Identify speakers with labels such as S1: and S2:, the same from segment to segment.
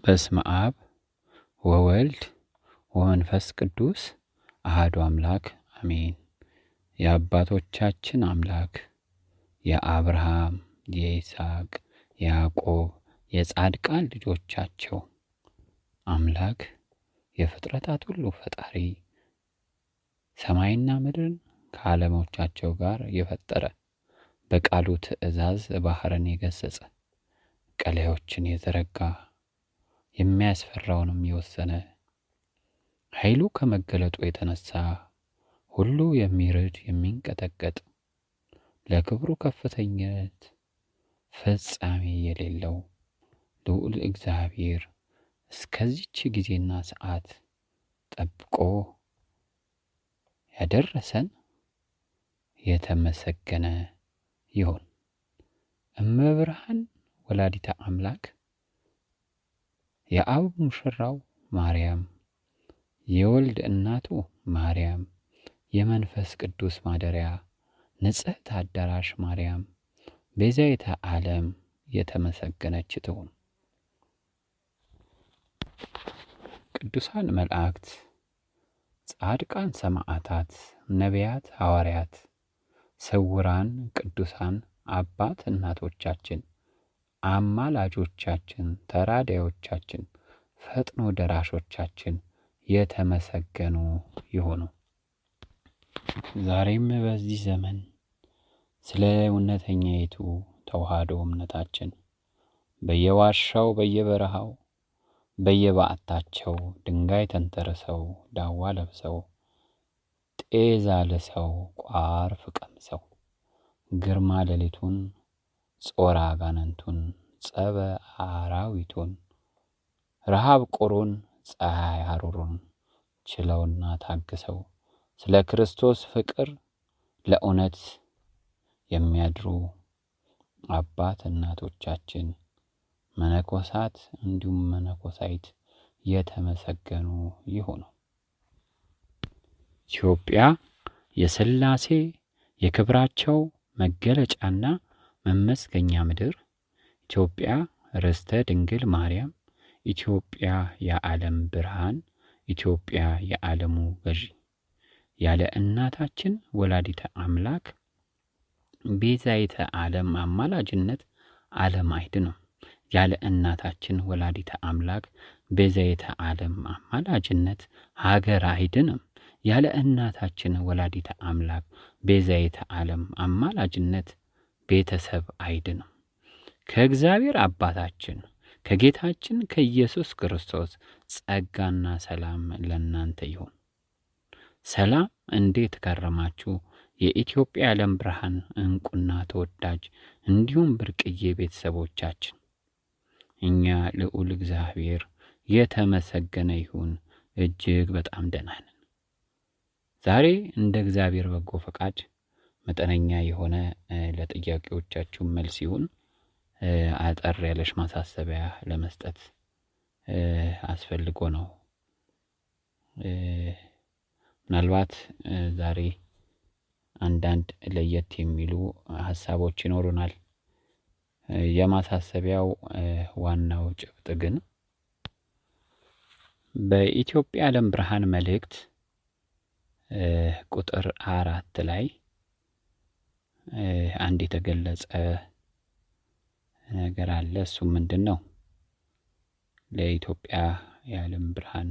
S1: በስመ አብ ወወልድ ወመንፈስ ቅዱስ አሐዱ አምላክ አሜን። የአባቶቻችን አምላክ የአብርሃም፣ የይስሐቅ፣ የያዕቆብ የጻድቃን ልጆቻቸው አምላክ የፍጥረታት ሁሉ ፈጣሪ ሰማይና ምድርን ከዓለሞቻቸው ጋር የፈጠረ በቃሉ ትእዛዝ ባህርን የገሰጸ ቀላዮችን የዘረጋ የሚያስፈራውንም የወሰነ ኃይሉ ከመገለጡ የተነሳ ሁሉ የሚርድ የሚንቀጠቀጥ ለክብሩ ከፍተኛነት ፍጻሜ የሌለው ልዑል እግዚአብሔር እስከዚች ጊዜና ሰዓት ጠብቆ ያደረሰን የተመሰገነ ይሁን። እመብርሃን ወላዲተ አምላክ የአብ ሙሽራው ማርያም፣ የወልድ እናቱ ማርያም፣ የመንፈስ ቅዱስ ማደሪያ ንጽሕት አዳራሽ ማርያም ቤዛይተ ዓለም የተመሰገነች ትሁን። ቅዱሳን መላእክት፣ ጻድቃን ሰማዕታት፣ ነቢያት፣ ሐዋርያት፣ ስውራን ቅዱሳን አባት እናቶቻችን፣ አማላጆቻችን፣ ተራዳዮቻችን፣ ፈጥኖ ደራሾቻችን የተመሰገኑ ይሁኑ። ዛሬም በዚህ ዘመን ስለ እውነተኛይቱ ተዋሕዶ እምነታችን በየዋሻው በየበረሃው በየበዓታቸው ድንጋይ ተንተርሰው ዳዋ ለብሰው ጤዛ ልሰው ቋርፍ ቀምሰው ግርማ ሌሊቱን ጾረ አጋንንቱን ጸበ አራዊቱን ረሃብ ቁሩን ፀሐይ ሐሩሩን ችለውና ታግሰው ስለ ክርስቶስ ፍቅር ለእውነት የሚያድሩ አባት እናቶቻችን መነኮሳት እንዲሁም መነኮሳይት የተመሰገኑ ይሁኑ። ኢትዮጵያ የሥላሴ የክብራቸው መገለጫና መመስገኛ ምድር፣ ኢትዮጵያ ርስተ ድንግል ማርያም፣ ኢትዮጵያ የዓለም ብርሃን፣ ኢትዮጵያ የዓለሙ ገዢ፣ ያለ እናታችን ወላዲተ አምላክ ቤዛይተ ዓለም አማላጅነት ዓለም አይድንም። ያለ እናታችን ወላዲተ አምላክ ቤዛይተ ዓለም አማላጅነት ሀገር አይድንም። ያለ እናታችን ወላዲተ አምላክ ቤዛይተ ዓለም አማላጅነት ቤተሰብ አይድንም። ከእግዚአብሔር አባታችን ከጌታችን ከኢየሱስ ክርስቶስ ጸጋና ሰላም ለእናንተ ይሁን። ሰላም፣ እንዴት ከረማችሁ? የኢትዮጵያ የዓለም ብርሃን እንቁና ተወዳጅ እንዲሁም ብርቅዬ ቤተሰቦቻችን፣ እኛ ልዑል እግዚአብሔር የተመሰገነ ይሁን እጅግ በጣም ደህና ነን። ዛሬ እንደ እግዚአብሔር በጎ ፈቃድ መጠነኛ የሆነ ለጥያቄዎቻችሁ መልስ ይሁን አጠር ያለሽ ማሳሰቢያ ለመስጠት አስፈልጎ ነው። ምናልባት ዛሬ አንዳንድ ለየት የሚሉ ሀሳቦች ይኖሩናል። የማሳሰቢያው ዋናው ጭብጥ ግን በኢትዮጵያ የዓለም ብርሃን መልእክት ቁጥር 4 ላይ አንድ የተገለጸ ነገር አለ። እሱም ምንድን ነው? ለኢትዮጵያ የዓለም ብርሃን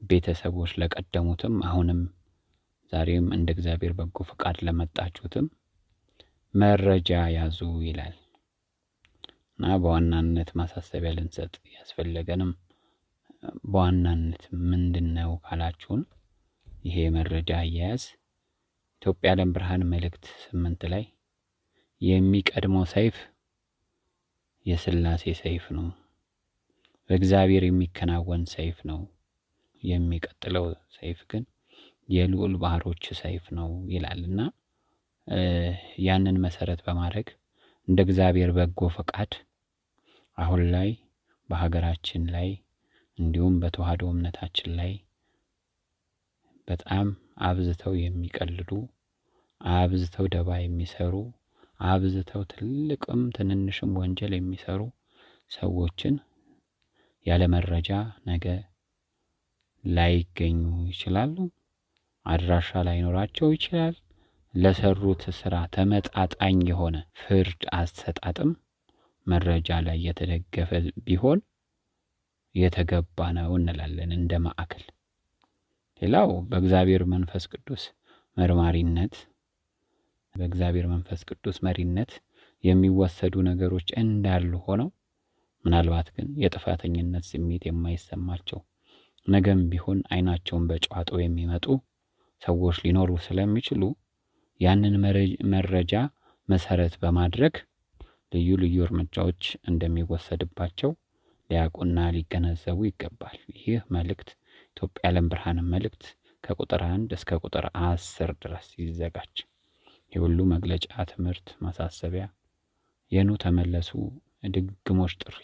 S1: ቤተሰቦች ለቀደሙትም አሁንም ዛሬም እንደ እግዚአብሔር በጎ ፈቃድ ለመጣችሁትም መረጃ ያዙ ይላል እና በዋናነት ማሳሰቢያ ልንሰጥ ያስፈለገንም በዋናነት ምንድን ነው ካላችሁን ይሄ መረጃ አያያዝ ኢትዮጵያ የዓለም ብርሃን መልእክት 8 ላይ የሚቀድመው ሰይፍ የሥላሴ ሰይፍ ነው፣ በእግዚአብሔር የሚከናወን ሰይፍ ነው። የሚቀጥለው ሰይፍ ግን የልዑል ባሮች ሰይፍ ነው ይላልና ያንን መሰረት በማድረግ እንደ እግዚአብሔር በጎ ፈቃድ አሁን ላይ በሀገራችን ላይ እንዲሁም በተዋሕዶ እምነታችን ላይ በጣም አብዝተው የሚቀልዱ፣ አብዝተው ደባ የሚሰሩ፣ አብዝተው ትልቅም ትንንሽም ወንጀል የሚሰሩ ሰዎችን ያለ መረጃ ነገ ላይገኙ ይችላሉ። አድራሻ ላይኖራቸው ይችላል። ለሰሩት ስራ ተመጣጣኝ የሆነ ፍርድ አሰጣጥም መረጃ ላይ የተደገፈ ቢሆን የተገባ ነው እንላለን እንደ ማዕከል። ሌላው በእግዚአብሔር መንፈስ ቅዱስ መሪነት የሚወሰዱ ነገሮች እንዳሉ ሆነው ምናልባት ግን የጥፋተኝነት ስሜት የማይሰማቸው ነገም ቢሆን አይናቸውን በጨዋጦ የሚመጡ ሰዎች ሊኖሩ ስለሚችሉ ያንን መረጃ መሰረት በማድረግ ልዩ ልዩ እርምጃዎች እንደሚወሰድባቸው ሊያውቁና ሊገነዘቡ ይገባል። ይህ መልእክት ኢትዮጵያ የዓለም ብርሃን መልእክት ከቁጥር 1 እስከ ቁጥር 10 ድረስ ሲዘጋጅ የሁሉ መግለጫ፣ ትምህርት፣ ማሳሰቢያ፣ የኑ ተመለሱ ድግግሞሽ ጥሪ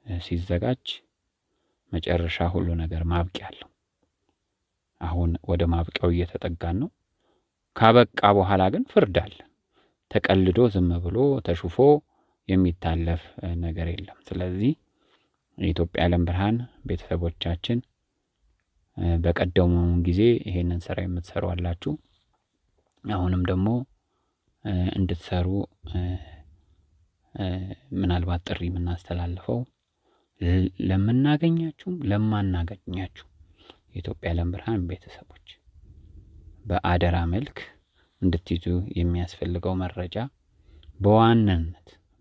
S1: ሲዘጋጅ መጨረሻ ሁሉ ነገር ማብቂያ አለው። አሁን ወደ ማብቂያው እየተጠጋን ነው። ካበቃ በኋላ ግን ፍርድ አለ። ተቀልዶ ዝም ብሎ ተሹፎ የሚታለፍ ነገር የለም። ስለዚህ የኢትዮጵያ የዓለም ብርሃን ቤተሰቦቻችን በቀደመው ጊዜ ይሄንን ስራ የምትሰሩ አላችሁ። አሁንም ደግሞ እንድትሰሩ ምናልባት ጥሪ የምናስተላልፈው ለምናገኛችሁም ለማናገኛችሁ የኢትዮጵያ የዓለም ብርሃን ቤተሰቦች በአደራ መልክ እንድትይዙ የሚያስፈልገው መረጃ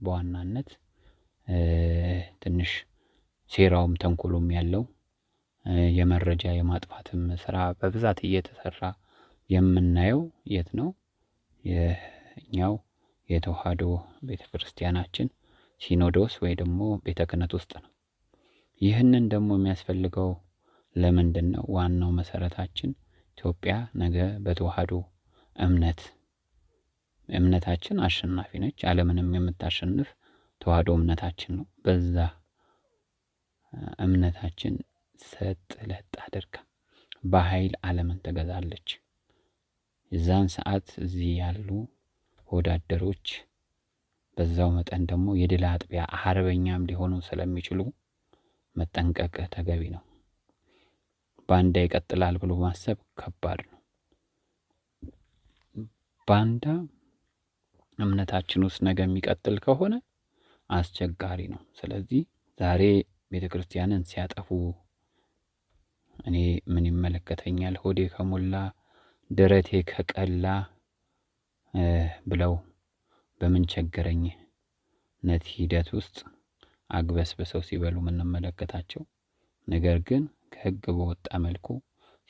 S1: በዋናነት ትንሽ ሴራውም ተንኮሎም ያለው የመረጃ የማጥፋትም ስራ በብዛት እየተሰራ የምናየው የት ነው? የኛው የተዋሕዶ ቤተክርስቲያናችን ሲኖዶስ ወይ ደግሞ ቤተ ክህነት ውስጥ ነው። ይህንን ደግሞ የሚያስፈልገው ለምንድን ነው? ዋናው መሰረታችን ኢትዮጵያ ነገ በተዋሕዶ እምነታችን አሸናፊ ነች። ዓለምንም የምታሸንፍ ተዋሕዶ እምነታችን ነው። በዛ እምነታችን ሰጥ ለጥ አድርጋ በኃይል ዓለምን ትገዛለች። የዛን ሰዓት እዚህ ያሉ ወዳደሮች በዛው መጠን ደግሞ የድል አጥቢያ አርበኛም ሊሆኑ ስለሚችሉ መጠንቀቅ ተገቢ ነው። ባንዳ ይቀጥላል ብሎ ማሰብ ከባድ ነው። ባንዳ እምነታችን ውስጥ ነገ የሚቀጥል ከሆነ አስቸጋሪ ነው። ስለዚህ ዛሬ ቤተክርስቲያንን ሲያጠፉ እኔ ምን ይመለከተኛል፣ ሆዴ ከሞላ ደረቴ ከቀላ ብለው በምን ቸገረኝ ነት ሂደት ውስጥ አግበስብሰው ሲበሉ የምንመለከታቸው፣ ነገር ግን ከህግ በወጣ መልኩ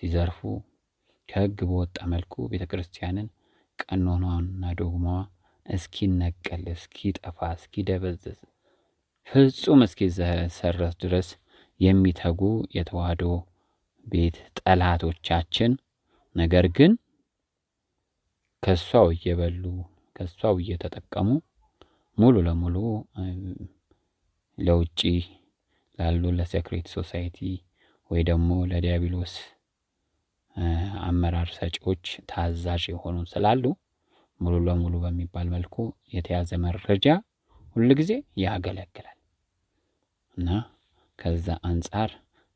S1: ሲዘርፉ፣ ከህግ በወጣ መልኩ ቤተክርስቲያንን ቀኖናዋንና ዶግማዋ እስኪነቀል፣ እስኪጠፋ፣ እስኪደበዝዝ፣ ፍጹም እስኪሰረዝ ድረስ የሚተጉ የተዋሕዶ ቤት ጠላቶቻችን ነገር ግን ከሷው እየበሉ ከሷው እየተጠቀሙ ሙሉ ለሙሉ ለውጪ ላሉ ለሴክሬት ሶሳይቲ ወይ ደግሞ ለዲያብሎስ አመራር ሰጪዎች ታዛዥ የሆኑ ስላሉ ሙሉ ለሙሉ በሚባል መልኩ የተያዘ መረጃ ሁሉ ጊዜ ያገለግላል እና ከዛ አንጻር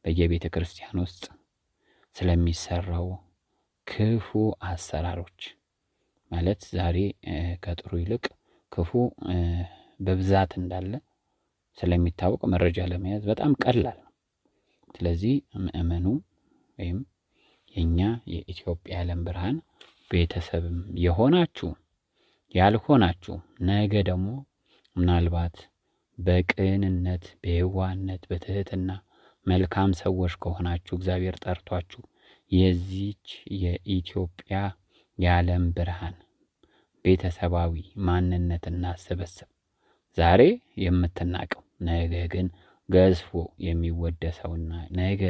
S1: በየቤተ ክርስቲያን ውስጥ ስለሚሰራው ክፉ አሰራሮች ማለት ዛሬ ከጥሩ ይልቅ ክፉ በብዛት እንዳለ ስለሚታወቅ መረጃ ለመያዝ በጣም ቀላል ነው። ስለዚህ ምእመኑ ወይም የኛ የኢትዮጵያ የዓለም ብርሃን ቤተሰብም የሆናችሁ ያልሆናችሁ ነገ ደግሞ ምናልባት በቅንነት በየዋህነት በትህትና መልካም ሰዎች ከሆናችሁ እግዚአብሔር ጠርቷችሁ የዚች የኢትዮጵያ የዓለም ብርሃን ቤተሰባዊ ማንነትና ስብስብ ዛሬ የምትናቀው ነገ ግን ገዝፎ የሚወደሰውና ነገ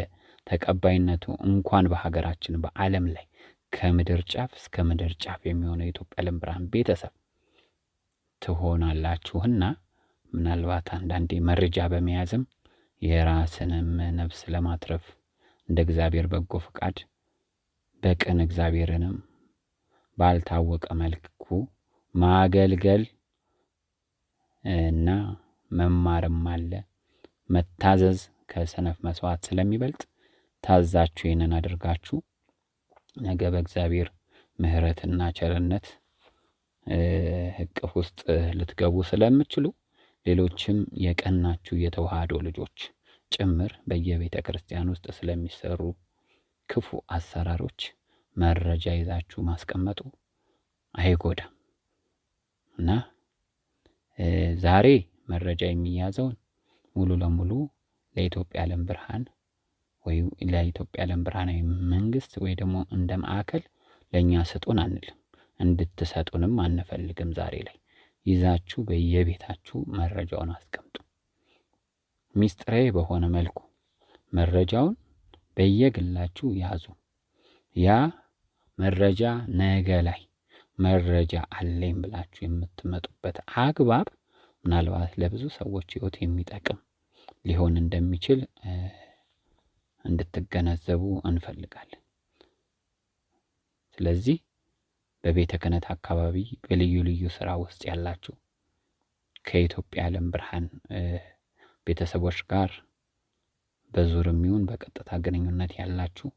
S1: ተቀባይነቱ እንኳን በሀገራችን በዓለም ላይ ከምድር ጫፍ እስከ ምድር ጫፍ የሚሆነው የኢትዮጵያ የዓለም ብርሃን ቤተሰብ ትሆናላችሁና ምናልባት አንዳንዴ መረጃ በመያዝም የራስንም ነፍስ ለማትረፍ እንደ እግዚአብሔር በጎ ፈቃድ በቅን እግዚአብሔርንም ባልታወቀ መልኩ ማገልገል እና መማርም አለ። መታዘዝ ከሰነፍ መስዋዕት ስለሚበልጥ ታዛችሁ ይህንን አድርጋችሁ ነገ በእግዚአብሔር ምሕረትና ቸርነት እቅፍ ውስጥ ልትገቡ ስለምትችሉ ሌሎችም የቀናችሁ የተዋህዶ ልጆች ጭምር በየቤተ ክርስቲያን ውስጥ ስለሚሰሩ ክፉ አሰራሮች መረጃ ይዛችሁ ማስቀመጡ አይጎዳም እና ዛሬ መረጃ የሚያዘውን ሙሉ ለሙሉ ለኢትዮጵያ ዓለም ብርሃን ወይ ለኢትዮጵያ ዓለም ብርሃናዊ መንግስት ወይ ደግሞ እንደ ማዕከል ለእኛ ስጡን አንልም፣ እንድትሰጡንም አንፈልግም። ዛሬ ላይ ይዛችሁ በየቤታችሁ መረጃውን አስቀምጡ። ሚስጥራዊ በሆነ መልኩ መረጃውን በየግላችሁ ያዙ። ያ መረጃ ነገ ላይ መረጃ አለኝ ብላችሁ የምትመጡበት አግባብ ምናልባት ለብዙ ሰዎች ሕይወት የሚጠቅም ሊሆን እንደሚችል እንድትገነዘቡ እንፈልጋለን። ስለዚህ በቤተ ክህነት አካባቢ በልዩ ልዩ ስራ ውስጥ ያላችሁ ከኢትዮጵያ ዓለም ብርሃን ቤተሰቦች ጋር በዙርም ይሁን በቀጥታ ግንኙነት ያላችሁ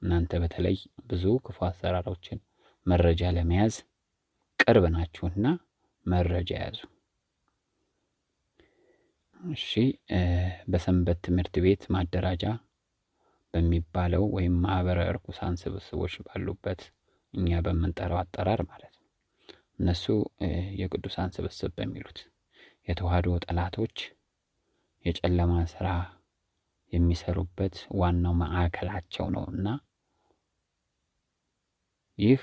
S1: እናንተ በተለይ ብዙ ክፉ አሰራሮችን መረጃ ለመያዝ ቅርብ ናችሁና መረጃ ያዙ። እሺ፣ በሰንበት ትምህርት ቤት ማደራጃ በሚባለው ወይም ማህበረ እርኩሳን ስብስቦች ባሉበት እኛ በምንጠራው አጠራር ማለት ነው። እነሱ የቅዱሳን ስብስብ በሚሉት የተዋህዶ ጠላቶች የጨለማ ስራ የሚሰሩበት ዋናው ማዕከላቸው ነው እና ይህ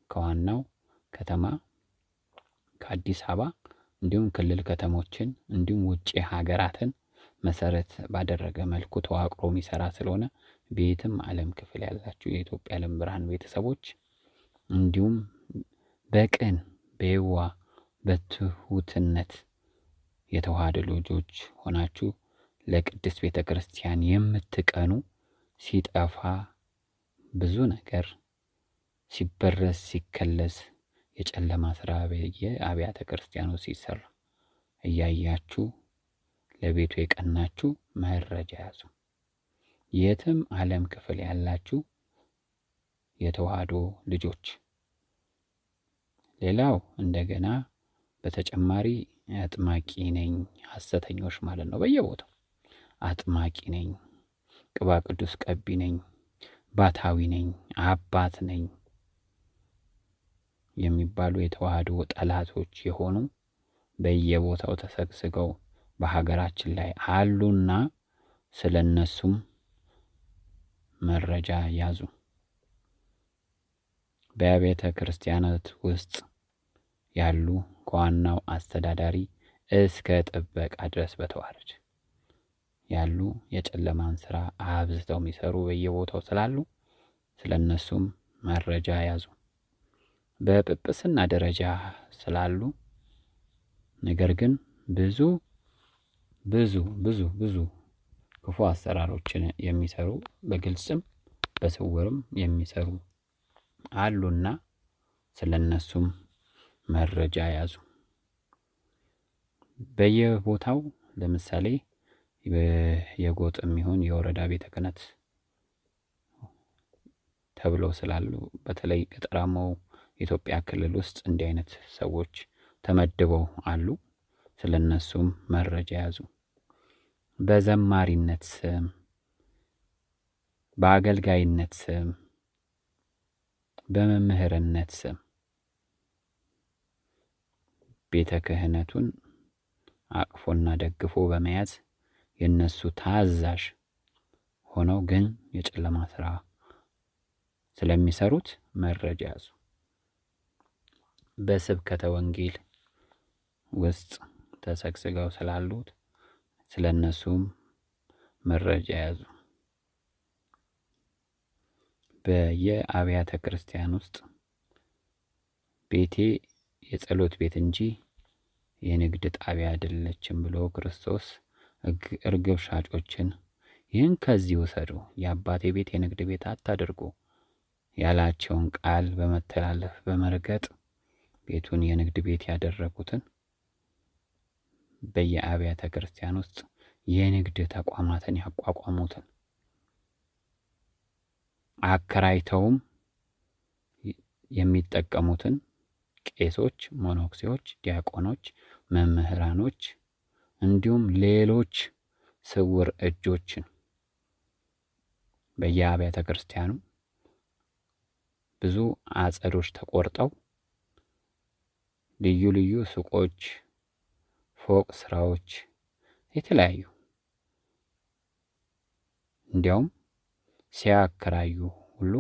S1: ከዋናው ከተማ ከአዲስ አበባ እንዲሁም ክልል ከተሞችን እንዲሁም ውጭ ሀገራትን መሰረት ባደረገ መልኩ ተዋቅሮ የሚሰራ ስለሆነ በየትም ዓለም ክፍል ያላችሁ የኢትዮጵያ ዓለም ብርሃን ቤተሰቦች እንዲሁም በቅን በየዋ በትሁትነት የተዋህዶ ልጆች ሆናችሁ ለቅድስት ቤተ ክርስቲያን የምትቀኑ ሲጠፋ ብዙ ነገር ሲበረስ ሲከለስ የጨለማ ስራ በየአብያተ ክርስቲያኑ ሲሰራ እያያችሁ ለቤቱ የቀናችሁ መረጃ ያዙ። የትም ዓለም ክፍል ያላችሁ የተዋህዶ ልጆች። ሌላው እንደገና በተጨማሪ አጥማቂ ነኝ ሐሰተኞች ማለት ነው። በየቦታው አጥማቂ ነኝ፣ ቅባ ቅዱስ ቀቢ ነኝ፣ ባታዊ ነኝ፣ አባት ነኝ የሚባሉ የተዋህዶ ጠላቶች የሆኑ በየቦታው ተሰግስገው በሀገራችን ላይ አሉና ስለነሱም መረጃ ያዙ። በቤተ ክርስቲያናት ውስጥ ያሉ ከዋናው አስተዳዳሪ እስከ ጥበቃ ድረስ በተዋረድ ያሉ የጨለማን ስራ አብዝተው የሚሰሩ በየቦታው ስላሉ ስለነሱም መረጃ ያዙ። በጵጵስና ደረጃ ስላሉ ነገር ግን ብዙ ብዙ ብዙ ብዙ ክፉ አሰራሮችን የሚሰሩ በግልጽም በስውርም የሚሰሩ አሉና ስለነሱም መረጃ ያዙ። በየቦታው ለምሳሌ የጎጥም ይሁን የወረዳ ቤተ ክህነት ተብለው ስላሉ በተለይ ገጠራማው ኢትዮጵያ ክልል ውስጥ እንዲህ አይነት ሰዎች ተመድበው አሉ። ስለነሱም መረጃ ያዙ። በዘማሪነት ስም፣ በአገልጋይነት ስም፣ በመምህርነት ስም ቤተ ክህነቱን አቅፎና ደግፎ በመያዝ የነሱ ታዛዥ ሆነው ግን የጨለማ ስራ ስለሚሰሩት መረጃ ያዙ። በስብከተ ወንጌል ውስጥ ተሰግስገው ስላሉት ስለነሱም መረጃ ያዙ። በየአብያተ ክርስቲያን ውስጥ ቤቴ የጸሎት ቤት እንጂ የንግድ ጣቢያ አይደለችም ብሎ ክርስቶስ እርግብ ሻጮችን ይህን ከዚህ ውሰዱ፣ የአባቴ ቤት የንግድ ቤት አታድርጉ ያላቸውን ቃል በመተላለፍ በመርገጥ ቤቱን የንግድ ቤት ያደረጉትን በየአብያተ ክርስቲያን ውስጥ የንግድ ተቋማትን ያቋቋሙትን አከራይተውም የሚጠቀሙትን ቄሶች፣ መነኩሴዎች፣ ዲያቆኖች፣ መምህራኖች እንዲሁም ሌሎች ስውር እጆችን በየአብያተ ክርስቲያኑ ብዙ አጸዶች ተቆርጠው ልዩ ልዩ ሱቆች፣ ፎቅ ስራዎች የተለያዩ እንዲያውም ሲያከራዩ ሁሉ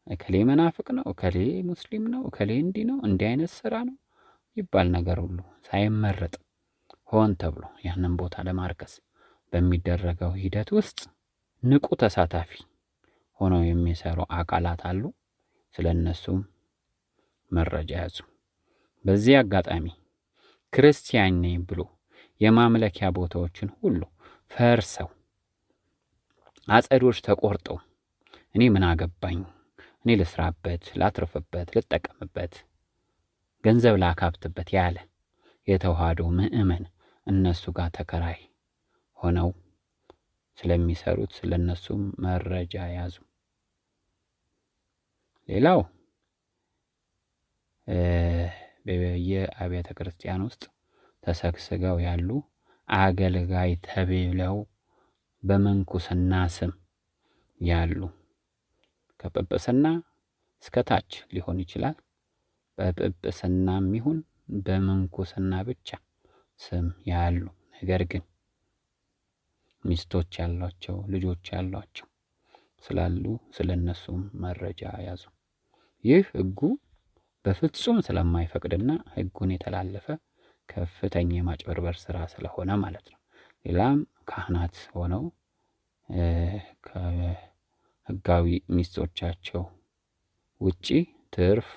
S1: እከሌ መናፍቅ ነው፣ እከሌ ሙስሊም ነው፣ እከሌ እንዲህ ነው፣ እንዲህ አይነት ስራ ነው ይባል ነገር ሁሉ ሳይመረጥ ሆን ተብሎ ያንን ቦታ ለማርከስ በሚደረገው ሂደት ውስጥ ንቁ ተሳታፊ ሆነው የሚሰሩ አካላት አሉ። ስለነሱም መረጃ ያዙ። በዚህ አጋጣሚ ክርስቲያን ነኝ ብሎ የማምለኪያ ቦታዎችን ሁሉ ፈርሰው አጸዶች ተቆርጠው እኔ ምን አገባኝ፣ እኔ ልስራበት፣ ላትርፍበት፣ ልጠቀምበት፣ ገንዘብ ላካብትበት ያለ የተዋህዶ ምእመን እነሱ ጋር ተከራይ ሆነው ስለሚሰሩት ስለነሱም መረጃ ያዙ። ሌላው በየአብያተ ክርስቲያን ውስጥ ተሰግስገው ያሉ አገልጋይ ተብለው በምንኩስና ስም ያሉ ከጵጵስና እስከ ታች ሊሆን ይችላል። በጵጵስናም ይሁን በምንኩስና ብቻ ስም ያሉ ነገር ግን ሚስቶች ያሏቸው ልጆች ያሏቸው ስላሉ ስለነሱም መረጃ ያዙ። ይህ ሕጉ በፍጹም ስለማይፈቅድና ሕጉን የተላለፈ ከፍተኛ የማጭበርበር ስራ ስለሆነ ማለት ነው። ሌላም ካህናት ሆነው ከሕጋዊ ሚስቶቻቸው ውጪ ትርፍ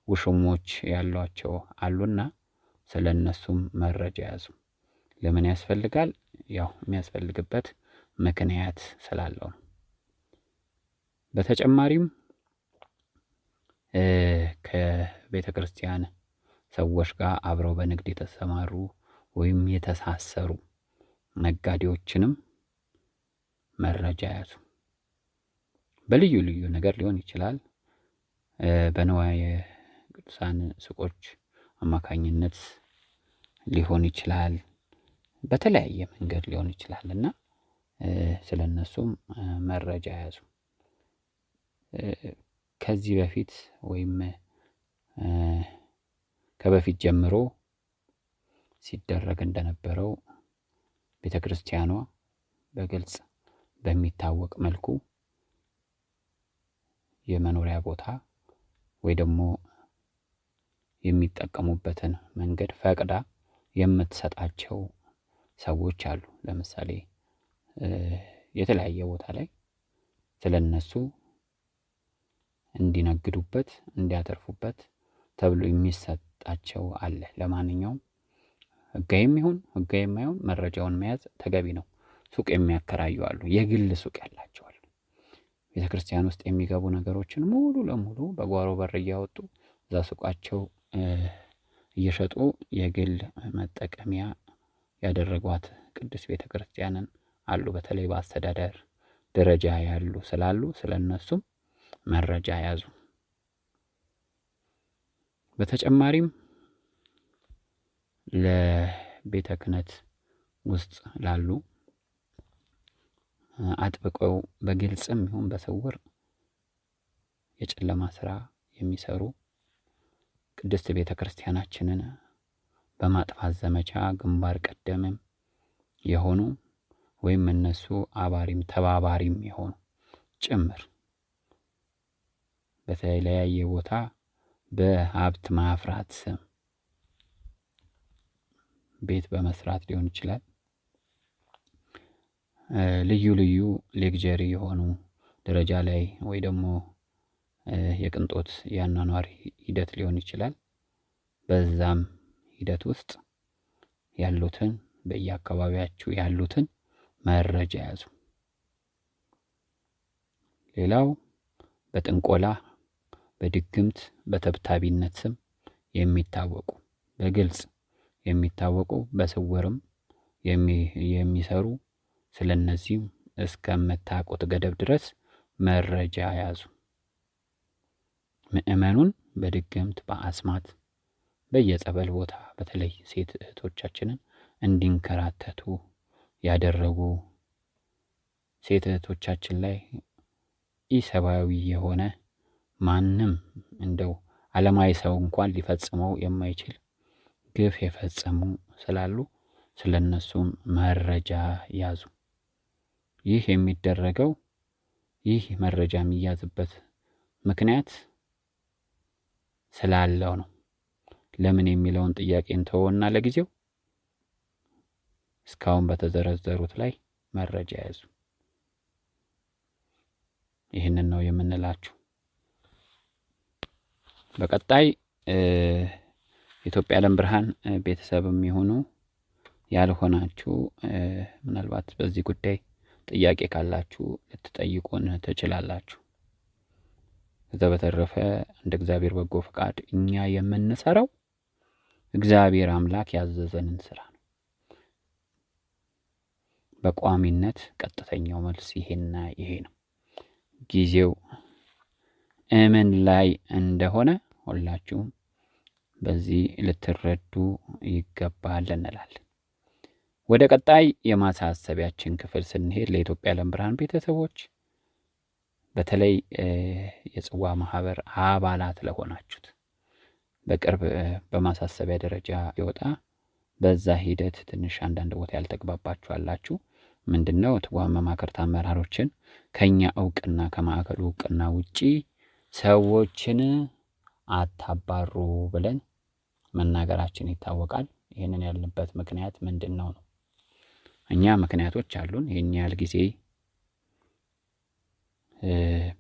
S1: ውሽሞች ያሏቸው አሉና ስለነሱም መረጃ ያዙ። ለምን ያስፈልጋል? ያው የሚያስፈልግበት ምክንያት ስላለው ነው። በተጨማሪም ከቤተ ክርስቲያን ሰዎች ጋር አብረው በንግድ የተሰማሩ ወይም የተሳሰሩ ነጋዴዎችንም መረጃ ያዙ። በልዩ ልዩ ነገር ሊሆን ይችላል። በንዋየ ቅዱሳን ሱቆች አማካኝነት ሊሆን ይችላል። በተለያየ መንገድ ሊሆን ይችላል እና ስለነሱም መረጃ ያዙ። ከዚህ በፊት ወይም ከበፊት ጀምሮ ሲደረግ እንደነበረው ቤተ ክርስቲያኗ በግልጽ በሚታወቅ መልኩ የመኖሪያ ቦታ ወይ ደግሞ የሚጠቀሙበትን መንገድ ፈቅዳ የምትሰጣቸው ሰዎች አሉ። ለምሳሌ የተለያየ ቦታ ላይ ስለነሱ እንዲነግዱበት እንዲያተርፉበት ተብሎ የሚሰጣቸው አለ። ለማንኛውም ሕጋዊም ይሁን ሕጋዊ የማይሆን መረጃውን መያዝ ተገቢ ነው። ሱቅ የሚያከራዩ አሉ፣ የግል ሱቅ ያላቸው አሉ። ቤተ ክርስቲያን ውስጥ የሚገቡ ነገሮችን ሙሉ ለሙሉ በጓሮ በር እያወጡ እዛ ሱቃቸው እየሸጡ የግል መጠቀሚያ ያደረጓት ቅድስት ቤተ ክርስቲያንን አሉ። በተለይ በአስተዳደር ደረጃ ያሉ ስላሉ ስለነሱም መረጃ ያዙ። በተጨማሪም ለቤተ ክህነት ውስጥ ላሉ አጥብቀው በግልጽም ይሁን በስውር የጨለማ ስራ የሚሰሩ ቅድስት ቤተ ክርስቲያናችንን በማጥፋት ዘመቻ ግንባር ቀደምም የሆኑ ወይም እነሱ አባሪም ተባባሪም የሆኑ ጭምር በተለያየ ቦታ በሀብት ማፍራት ስም ቤት በመስራት ሊሆን ይችላል። ልዩ ልዩ ሌግጀሪ የሆኑ ደረጃ ላይ ወይ ደግሞ የቅንጦት የአኗኗር ሂደት ሊሆን ይችላል። በዛም ሂደት ውስጥ ያሉትን በየአካባቢያችሁ ያሉትን መረጃ ያዙ። ሌላው በጥንቆላ በድግምት በተብታቢነት ስም የሚታወቁ በግልጽ የሚታወቁ በስውርም የሚሰሩ ስለነዚህም እስከምታውቁት ገደብ ድረስ መረጃ ያዙ። ምእመኑን በድግምት በአስማት በየጸበል ቦታ በተለይ ሴት እህቶቻችንን እንዲንከራተቱ ያደረጉ ሴት እህቶቻችን ላይ ኢሰብአዊ የሆነ ማንም እንደው ዓለማዊ ሰው እንኳን ሊፈጽመው የማይችል ግፍ የፈጸሙ ስላሉ ስለነሱም መረጃ ያዙ። ይህ የሚደረገው ይህ መረጃ የሚያዝበት ምክንያት ስላለው ነው። ለምን የሚለውን ጥያቄ እንተወውና ለጊዜው እስካሁን በተዘረዘሩት ላይ መረጃ ያዙ። ይህንን ነው የምንላችሁ። በቀጣይ የኢትዮጵያ ዓለም ብርሃን ቤተሰብም የሆኑ ያልሆናችሁ ምናልባት በዚህ ጉዳይ ጥያቄ ካላችሁ ልትጠይቁን ትችላላችሁ። ከዛ በተረፈ እንደ እግዚአብሔር በጎ ፈቃድ እኛ የምንሰራው እግዚአብሔር አምላክ ያዘዘንን ስራ ነው። በቋሚነት ቀጥተኛው መልስ ይሄና ይሄ ነው። ጊዜው እምን ላይ እንደሆነ ሁላችሁም በዚህ ልትረዱ ይገባል እንላለን። ወደ ቀጣይ የማሳሰቢያችን ክፍል ስንሄድ ለኢትዮጵያ ዓለም ብርሃን ቤተሰቦች በተለይ የጽዋ ማህበር አባላት ለሆናችሁት በቅርብ በማሳሰቢያ ደረጃ ይወጣ። በዛ ሂደት ትንሽ አንዳንድ ቦታ ያልተግባባችሁ አላችሁ። ምንድነው? ጽዋ መማክርት አመራሮችን ከኛ እውቅና ከማዕከሉ እውቅና ውጪ ሰዎችን አታባሩ ብለን መናገራችን ይታወቃል። ይህንን ያልንበት ምክንያት ምንድነው ነው? እኛ ምክንያቶች አሉን። ይህን ያህል ጊዜ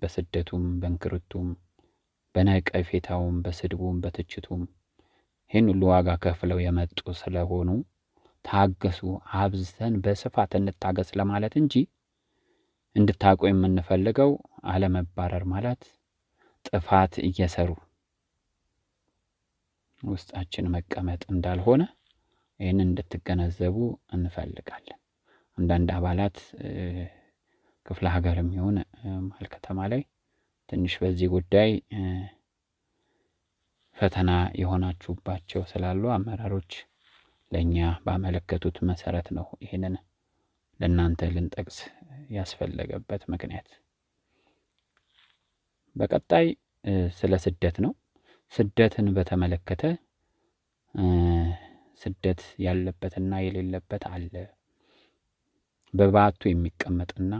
S1: በስደቱም በእንክርቱም በነቀፌታውም በስድቡም በትችቱም ይህን ሁሉ ዋጋ ከፍለው የመጡ ስለሆኑ ታገሱ፣ አብዝተን በስፋት እንታገስ ለማለት እንጂ እንድታውቁ የምንፈልገው አለመባረር ማለት ጥፋት እየሰሩ ውስጣችን መቀመጥ እንዳልሆነ ይህን እንድትገነዘቡ እንፈልጋለን። አንዳንድ አባላት ክፍለ ሀገርም ይሁን መሀል ከተማ ላይ ትንሽ በዚህ ጉዳይ ፈተና የሆናችሁባቸው ስላሉ አመራሮች ለኛ ባመለከቱት መሰረት ነው ይሄንን ለእናንተ ልንጠቅስ ያስፈለገበት ምክንያት። በቀጣይ ስለ ስደት ነው። ስደትን በተመለከተ ስደት ያለበትና የሌለበት አለ። በባቱ የሚቀመጥና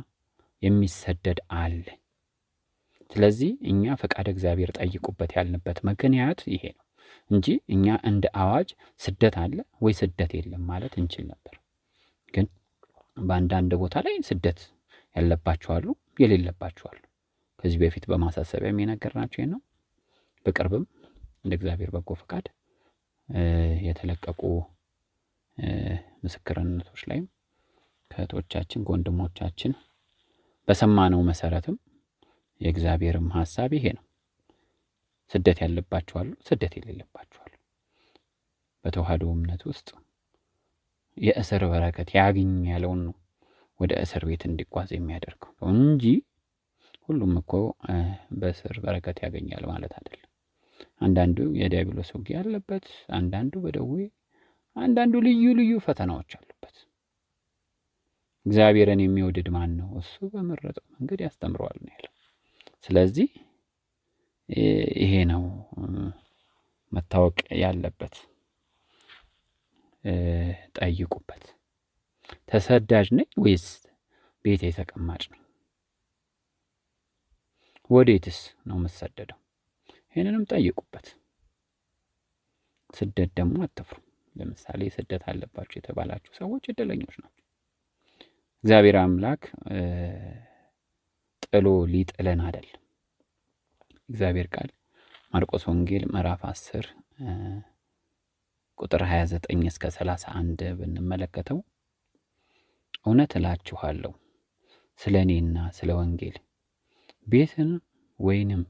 S1: የሚሰደድ አለ። ስለዚህ እኛ ፈቃድ እግዚአብሔር ጠይቁበት ያልንበት ምክንያት ይሄ ነው እንጂ እኛ እንደ አዋጅ ስደት አለ ወይ ስደት የለም ማለት እንችል ነበር። ግን በአንዳንድ ቦታ ላይ ስደት ያለባቸው አሉ፣ የሌለባቸው አሉ። ከዚህ በፊት በማሳሰቢያም የነገርናችሁ ይሄን ነው። በቅርብም እንደ እግዚአብሔር በጎ ፈቃድ የተለቀቁ ምስክርነቶች ላይም ከእህቶቻችን ከወንድሞቻችን በሰማነው መሰረትም የእግዚአብሔርም ሐሳብ ይሄ ነው። ስደት ያለባቸው አሉ፣ ስደት የሌለባቸው አሉ። በተዋህዶ እምነት ውስጥ የእስር በረከት ያግኝ ያለውን ነው ወደ እስር ቤት እንዲጓዝ የሚያደርገው እንጂ ሁሉም እኮ በእስር በረከት ያገኛል ማለት አይደለም። አንዳንዱ የዲያብሎስ ውጊያ ያለበት፣ አንዳንዱ በደዌ፣ አንዳንዱ ልዩ ልዩ ፈተናዎች አሉበት። እግዚአብሔርን የሚወድድ ማን ነው? እሱ በመረጠው መንገድ ያስተምረዋል ነው ያለው። ስለዚህ ይሄ ነው መታወቅ ያለበት። ጠይቁበት። ተሰዳጅ ነኝ ወይስ ቤቴ ተቀማጭ ነኝ? ወዴትስ ነው የምሰደደው? ይህንንም ጠይቁበት። ስደት ደግሞ አትፍሩ። ለምሳሌ ስደት አለባችሁ የተባላችሁ ሰዎች እድለኞች ናቸው። እግዚአብሔር አምላክ ጥሎ ሊጥለን አይደለም። እግዚአብሔር ቃል ማርቆስ ወንጌል ምዕራፍ 10 ቁጥር 29 እስከ 31 ብንመለከተው እውነት እላችኋለሁ ስለ እኔና ስለ ወንጌል ቤትን ወይንም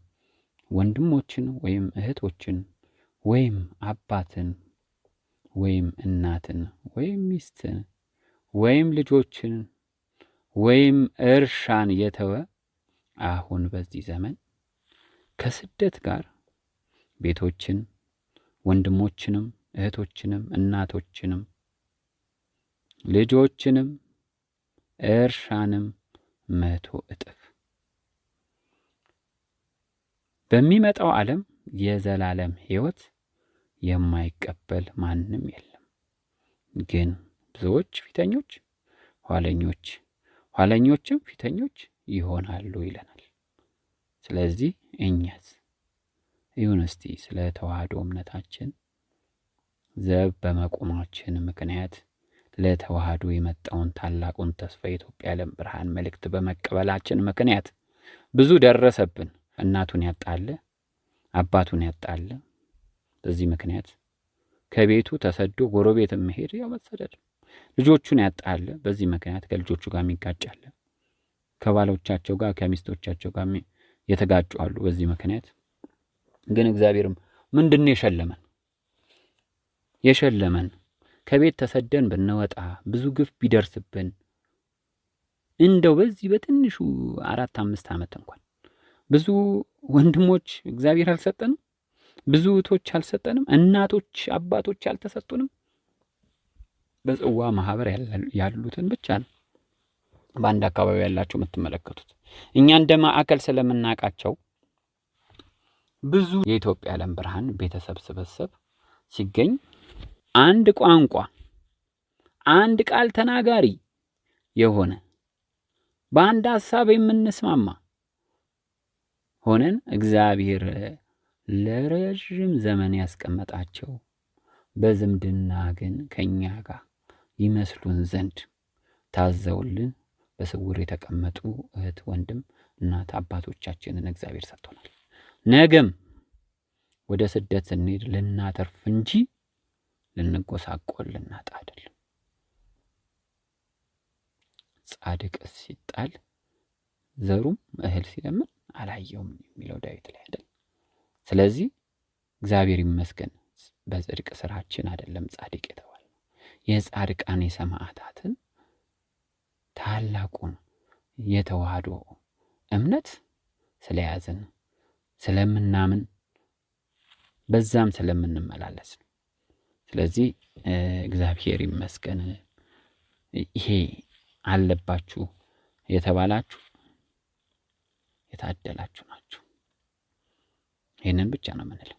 S1: ወንድሞችን ወይም እህቶችን ወይም አባትን ወይም እናትን ወይም ሚስትን ወይም ልጆችን ወይም እርሻን የተወ አሁን በዚህ ዘመን ከስደት ጋር ቤቶችን፣ ወንድሞችንም፣ እህቶችንም፣ እናቶችንም፣ ልጆችንም፣ እርሻንም 100 እጥፍ በሚመጣው ዓለም የዘላለም ሕይወት የማይቀበል ማንም የለም። ግን ብዙዎች ፊተኞች ኋለኞች፣ ኋለኞችም ፊተኞች ይሆናሉ ይለናል። ስለዚህ እኛስ ይሁን እስቲ ስለ ተዋህዶ እምነታችን ዘብ በመቆማችን ምክንያት ለተዋህዶ የመጣውን ታላቁን ተስፋ የኢትዮጵያ ዓለም ብርሃን መልእክት በመቀበላችን ምክንያት ብዙ ደረሰብን። እናቱን ያጣለ፣ አባቱን ያጣለ። በዚህ ምክንያት ከቤቱ ተሰዶ ጎረቤት መሄድ ያው መሰደድ። ልጆቹን ያጣለ፣ በዚህ ምክንያት ከልጆቹ ጋር የሚጋጫለ፣ ከባሎቻቸው ጋር ከሚስቶቻቸው ጋር የተጋጩ አሉ። በዚህ ምክንያት ግን እግዚአብሔርም ምንድነው የሸለመን ከቤት ተሰደን ብንወጣ ብዙ ግፍ ቢደርስብን እንደው በዚህ በትንሹ 4-5 ዓመት እንኳን ብዙ ወንድሞች እግዚአብሔር አልሰጠንም? ብዙ እህቶች አልሰጠንም? እናቶች አባቶች አልተሰጡንም? በጽዋ ማህበር ያሉትን ብቻ ነው በአንድ አካባቢ ያላችሁ የምትመለከቱት። እኛ እንደ ማዕከል ስለምናውቃቸው ብዙ የኢትዮጵያ ዓለም ብርሃን ቤተሰብ ስብስብ ሲገኝ አንድ ቋንቋ አንድ ቃል ተናጋሪ የሆነ በአንድ ሐሳብ የምንስማማ ሆነን እግዚአብሔር ለረጅም ዘመን ያስቀመጣቸው በዝምድና ግን ከኛ ጋር ይመስሉን ዘንድ ታዘውልን በስውር የተቀመጡ እህት፣ ወንድም፣ እናት አባቶቻችንን እግዚአብሔር ሰጥቶናል። ነገም ወደ ስደት ስንሄድ ልናተርፍ እንጂ ልንጎሳቆል ልናጣ አይደለም። ጻድቅ ሲጣል ዘሩም እህል ሲለምን አላየውም የሚለው ዳዊት ላይ አይደል? ስለዚህ እግዚአብሔር ይመስገን በጽድቅ ስራችን አይደለም ጻድቅ የተባለው የጻድቃን የሰማዕታትን ታላቁን የተዋህዶ እምነት ስለያዝን ስለምናምን በዛም ስለምንመላለስ ነው። ስለዚህ እግዚአብሔር ይመስገን ይሄ አለባችሁ የተባላችሁ የታደላችሁ ናችሁ። ይህንን ብቻ ነው የምንለው።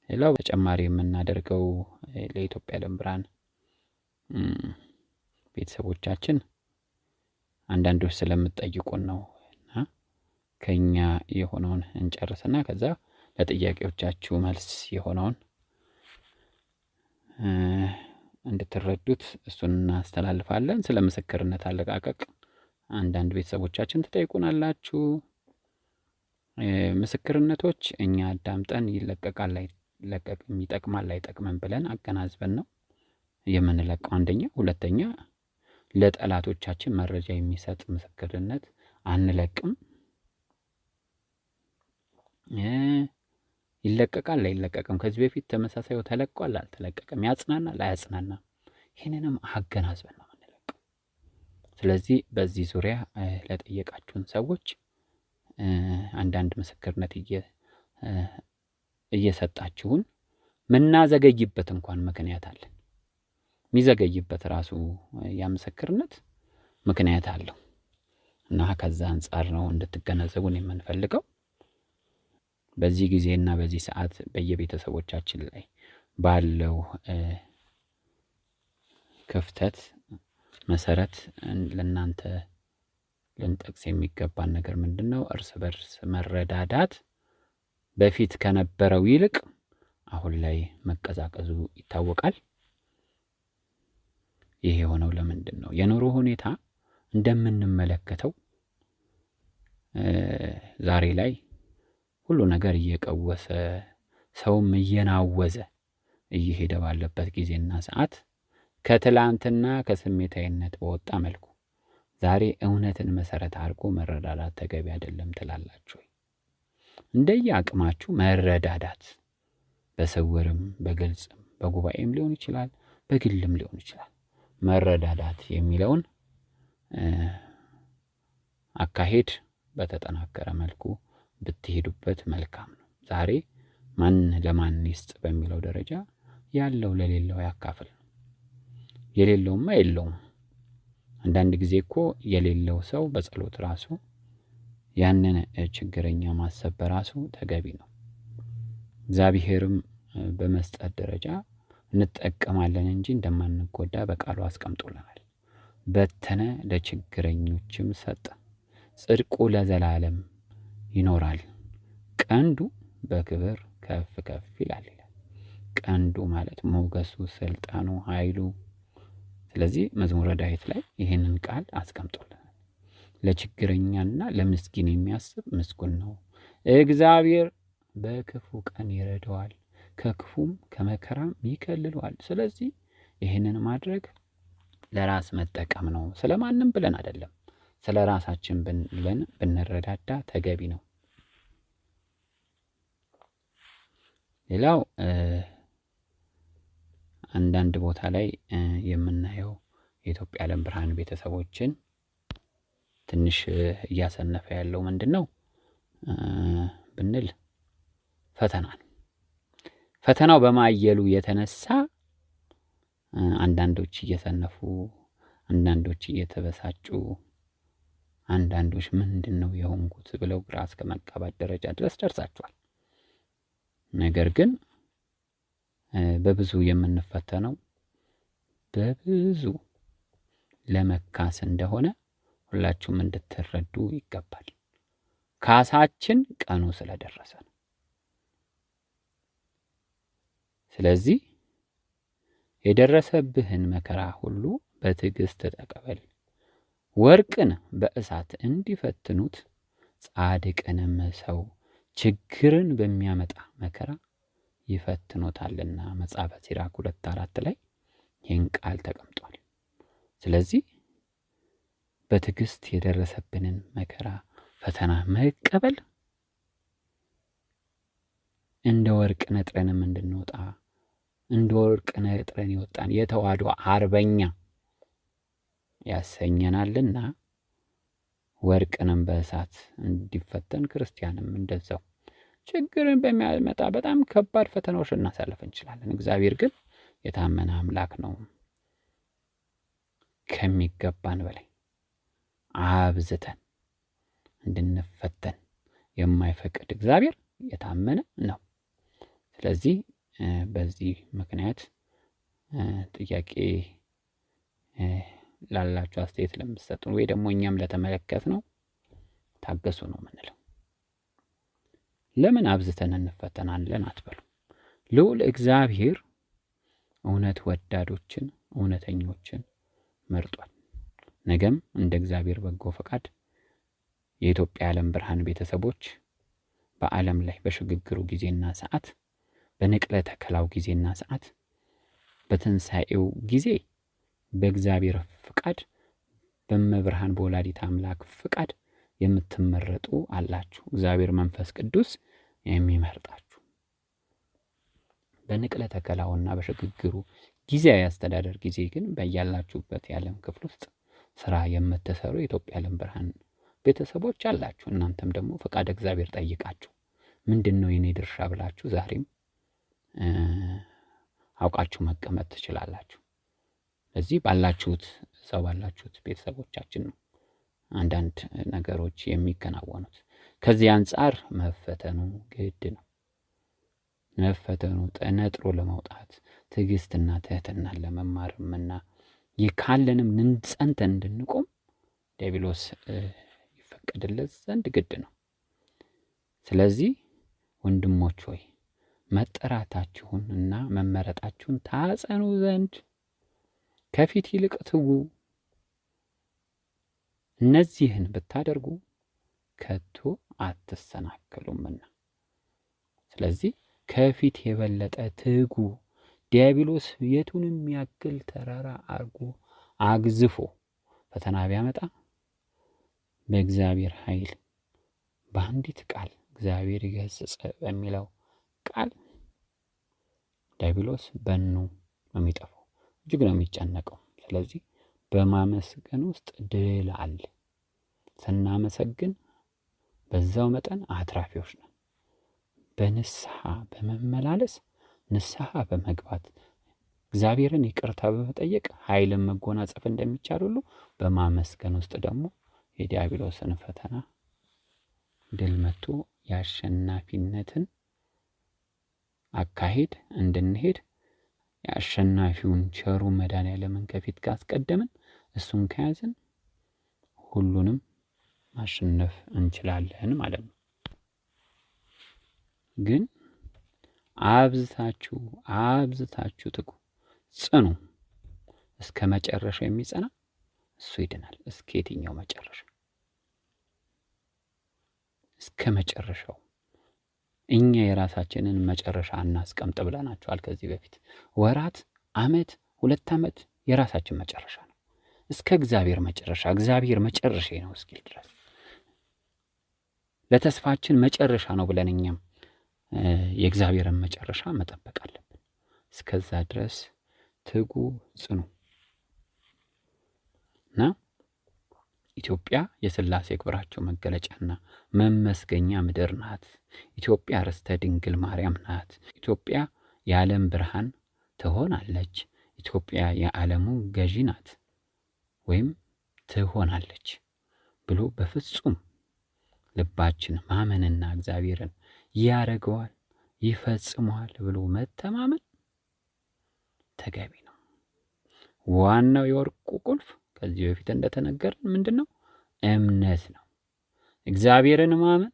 S1: ሌላው በተጨማሪ የምናደርገው ለኢትዮጵያ ዓለም ብርሃን ቤተሰቦቻችን አንዳንዶች ስለምትጠይቁን ነው እና ከኛ የሆነውን እንጨርስና ከዛ ለጥያቄዎቻችሁ መልስ የሆነውን እንድትረዱት እሱን እናስተላልፋለን። ስለ ምስክርነት አለቃቀቅ አንዳንድ ቤተሰቦቻችን ትጠይቁናላችሁ። ምስክርነቶች እኛ አዳምጠን ይለቀቃል አይለቀቅም፣ ይጠቅማል አይጠቅምም ብለን አገናዝበን ነው የምንለቀው። አንደኛ። ሁለተኛ ለጠላቶቻችን መረጃ የሚሰጥ ምስክርነት አንለቅም። ይለቀቃል አይለቀቅም፣ ከዚህ በፊት ተመሳሳዩ ተለቋል አልተለቀቀም፣ ያጽናናል አያጽናናም፣ ይህንንም አገናዝበን ነው የምንለቀው። ስለዚህ በዚህ ዙሪያ ለጠየቃችሁን ሰዎች አንዳንድ ምስክርነት እየሰጣችሁን ምናዘገይበት እንኳን ምክንያት አለን። የሚዘገይበት ራሱ ያ ምስክርነት ምክንያት አለው እና ከዛ አንጻር ነው እንድትገነዘቡን የምንፈልገው። በዚህ ጊዜና በዚህ ሰዓት በየቤተሰቦቻችን ላይ ባለው ክፍተት መሰረት ለእናንተ ልንጠቅስ የሚገባን ነገር ምንድን ነው? እርስ በርስ መረዳዳት በፊት ከነበረው ይልቅ አሁን ላይ መቀዛቀዙ ይታወቃል። ይሄ የሆነው ለምንድን ነው? የኑሮ ሁኔታ እንደምንመለከተው ዛሬ ላይ ሁሉ ነገር እየቀወሰ ሰውም እየናወዘ እየሄደ ባለበት ጊዜና ሰዓት ከትላንትና ከስሜታዊነት በወጣ መልኩ ዛሬ እውነትን መሰረት አድርጎ መረዳዳት ተገቢ አይደለም ትላላችሁ? እንደየ አቅማችሁ መረዳዳት በስውርም በግልጽም በጉባኤም ሊሆን ይችላል፣ በግልም ሊሆን ይችላል። መረዳዳት የሚለውን አካሄድ በተጠናከረ መልኩ ብትሄዱበት መልካም ነው። ዛሬ ማን ለማን ይስጥ በሚለው ደረጃ ያለው ለሌለው ያካፍል ነው። የሌለውማ የለውም። አንዳንድ ጊዜ እኮ የሌለው ሰው በጸሎት ራሱ ያንን ችግረኛ ማሰብ በራሱ ተገቢ ነው። እግዚአብሔርም በመስጠት ደረጃ እንጠቀማለን እንጂ እንደማንጎዳ በቃሉ አስቀምጦልናል። በተነ ለችግረኞችም ሰጠ፣ ጽድቁ ለዘላለም ይኖራል፣ ቀንዱ በክብር ከፍ ከፍ ይላል። ቀንዱ ማለት ሞገሱ፣ ስልጣኑ፣ ኃይሉ። ስለዚህ መዝሙረ ዳዊት ላይ ይህንን ቃል አስቀምጦልናል። ለችግረኛና ለምስኪን የሚያስብ ምስጉን ነው፣ እግዚአብሔር በክፉ ቀን ይረዳዋል፣ ከክፉም ከመከራም ይከልለዋል። ስለዚህ ይህንን ማድረግ ለራስ መጠቀም ነው። ስለማንም ብለን አይደለም፣ ስለ ራሳችን ብለን ብንረዳዳ ተገቢ ነው። ሌላው አንዳንድ ቦታ ላይ የምናየው የኢትዮጵያ ዓለም ብርሃን ቤተሰቦችን ትንሽ እያሰነፈ ያለው ምንድን ነው ብንል ፈተና ነው። ፈተናው በማየሉ የተነሳ አንዳንዶች እየሰነፉ፣ አንዳንዶች እየተበሳጩ፣ አንዳንዶች ምንድን ነው የሆንኩት ብለው ግራ እስከ መጋባት ደረጃ ድረስ ደርሳቸዋል። ነገር ግን በብዙ የምንፈተነው በብዙ ለመካስ እንደሆነ ሁላችሁም እንድትረዱ ይገባል። ካሳችን ቀኑ ስለደረሰ ነው። ስለዚህ የደረሰብህን መከራ ሁሉ በትዕግስት ተቀበል። ወርቅን በእሳት እንዲፈትኑት ጻድቅንም ሰው ችግርን በሚያመጣ መከራ ይፈትኑታልና መጽሐፈ ሲራክ 2:4 ላይ ይህን ቃል ተቀምጧል። ስለዚህ በትዕግስት የደረሰብንን መከራ ፈተና መቀበል እንደ ወርቅ ነጥረንም እንድንወጣ፣ እንደ ወርቅ ነጥረን የወጣን የተዋሕዶ አርበኛ ያሰኘናልና ወርቅንም በእሳት እንዲፈተን ክርስቲያንም እንደዛው ችግርን በሚያመጣ በጣም ከባድ ፈተናዎች ልናሳልፍ እንችላለን። እግዚአብሔር ግን የታመነ አምላክ ነው። ከሚገባን በላይ አብዝተን እንድንፈተን የማይፈቅድ እግዚአብሔር የታመነ ነው። ስለዚህ በዚህ ምክንያት ጥያቄ ላላችሁ አስተያየት ለምትሰጡን ወይ ደግሞ እኛም ለተመለከት ነው ታገሱ ነው የምንለው። ለምን አብዝተን እንፈተናለን አትበሉ። ልዑል እግዚአብሔር እውነት ወዳዶችን እውነተኞችን መርጧል። ነገም እንደ እግዚአብሔር በጎ ፈቃድ የኢትዮጵያ ዓለም ብርሃን ቤተሰቦች በዓለም ላይ በሽግግሩ ጊዜና ሰዓት፣ በንቅለ ተከላው ጊዜና ሰዓት፣ በትንሣኤው ጊዜ በእግዚአብሔር ፍቃድ በመብርሃን በወላዲት አምላክ ፍቃድ የምትመረጡ አላችሁ። እግዚአብሔር መንፈስ ቅዱስ የሚመርጣችሁ በንቅለ ተከላውና በሽግግሩ ጊዜያዊ አስተዳደር ጊዜ ግን በያላችሁበት የዓለም ክፍል ውስጥ ስራ የምትሰሩ የኢትዮጵያ ዓለም ብርሃን ቤተሰቦች አላችሁ። እናንተም ደግሞ ፈቃድ እግዚአብሔር ጠይቃችሁ ምንድን ነው የኔ ድርሻ ብላችሁ ዛሬም አውቃችሁ መቀመጥ ትችላላችሁ። ስለዚህ ባላችሁት ሰው ባላችሁት ቤተሰቦቻችን ነው አንዳንድ ነገሮች የሚከናወኑት። ከዚህ አንጻር መፈተኑ ግድ ነው። መፈተኑ ነጥሮ ለመውጣት ትዕግስትና ትህትናን ለመማርምና ካለንም ጸንተን እንድንቆም ዲያብሎስ ይፈቀድለት ዘንድ ግድ ነው። ስለዚህ ወንድሞች ሆይ መጠራታችሁን እና መመረጣችሁን ታጸኑ ዘንድ ከፊት ይልቅ ትጉ። እነዚህን ብታደርጉ ከቶ አትሰናከሉምና። ስለዚህ ከፊት የበለጠ ትጉ። ዲያብሎስ የቱንም ያክል ተራራ አርጎ አግዝፎ ፈተና ቢያመጣ በእግዚአብሔር ኃይል በአንዲት ቃል እግዚአብሔር ይገስጽ በሚለው ቃል ዲያብሎስ በኑ ነው የሚጠፋው፣ እጅግ ነው የሚጨነቀው። ስለዚህ በማመስገን ውስጥ ድል አለ። ስናመሰግን በዛው መጠን አትራፊዎች ነን። በንስሐ በመመላለስ ንስሐ በመግባት እግዚአብሔርን ይቅርታ በመጠየቅ ኃይልን መጎናጸፍ እንደሚቻል ሁሉ በማመስገን ውስጥ ደግሞ የዲያብሎስን ፈተና ድል መቶ የአሸናፊነትን አካሄድ እንድንሄድ የአሸናፊውን ቸሩ መድኃኔዓለምን ከፊት ካስቀደምን እሱን ከያዝን ሁሉንም ማሸነፍ እንችላለን ማለት ነው። ግን አብዝታችሁ ትጉ፣ ጽኑ። እስከ መጨረሻ የሚጸና እሱ ይድናል። እስከ የትኛው መጨረሻ? እስከ መጨረሻው። እኛ የራሳችንን መጨረሻ እናስቀምጥ ብለናቸዋል ከዚህ በፊት። ወራት፣ ዓመት፣ 2 ዓመት የራሳችን መጨረሻ ነው። እስከ እግዚአብሔር መጨረሻ፣ እግዚአብሔር መጨረሻ ነው እስኪል ድረስ ለተስፋችን መጨረሻ ነው ብለን እኛም የእግዚአብሔርን መጨረሻ መጠበቅ አለብን። እስከዛ ድረስ ትጉ፣ ጽኑ እና ኢትዮጵያ የሥላሴ ክብራቸው መገለጫና መመስገኛ ምድር ናት። ኢትዮጵያ ርስተ ድንግል ማርያም ናት። ኢትዮጵያ የዓለም ብርሃን ትሆናለች። ኢትዮጵያ የዓለሙ ገዢ ናት ወይም ትሆናለች ብሎ በፍጹም ልባችን ማመንና እግዚአብሔርን ያደርገዋል ይፈጽመዋል ብሎ መተማመን ተገቢ ነው። ዋናው የወርቁ ቁልፍ ከዚህ በፊት እንደተነገረን ምንድን ነው? እምነት ነው። እግዚአብሔርን ማመን፣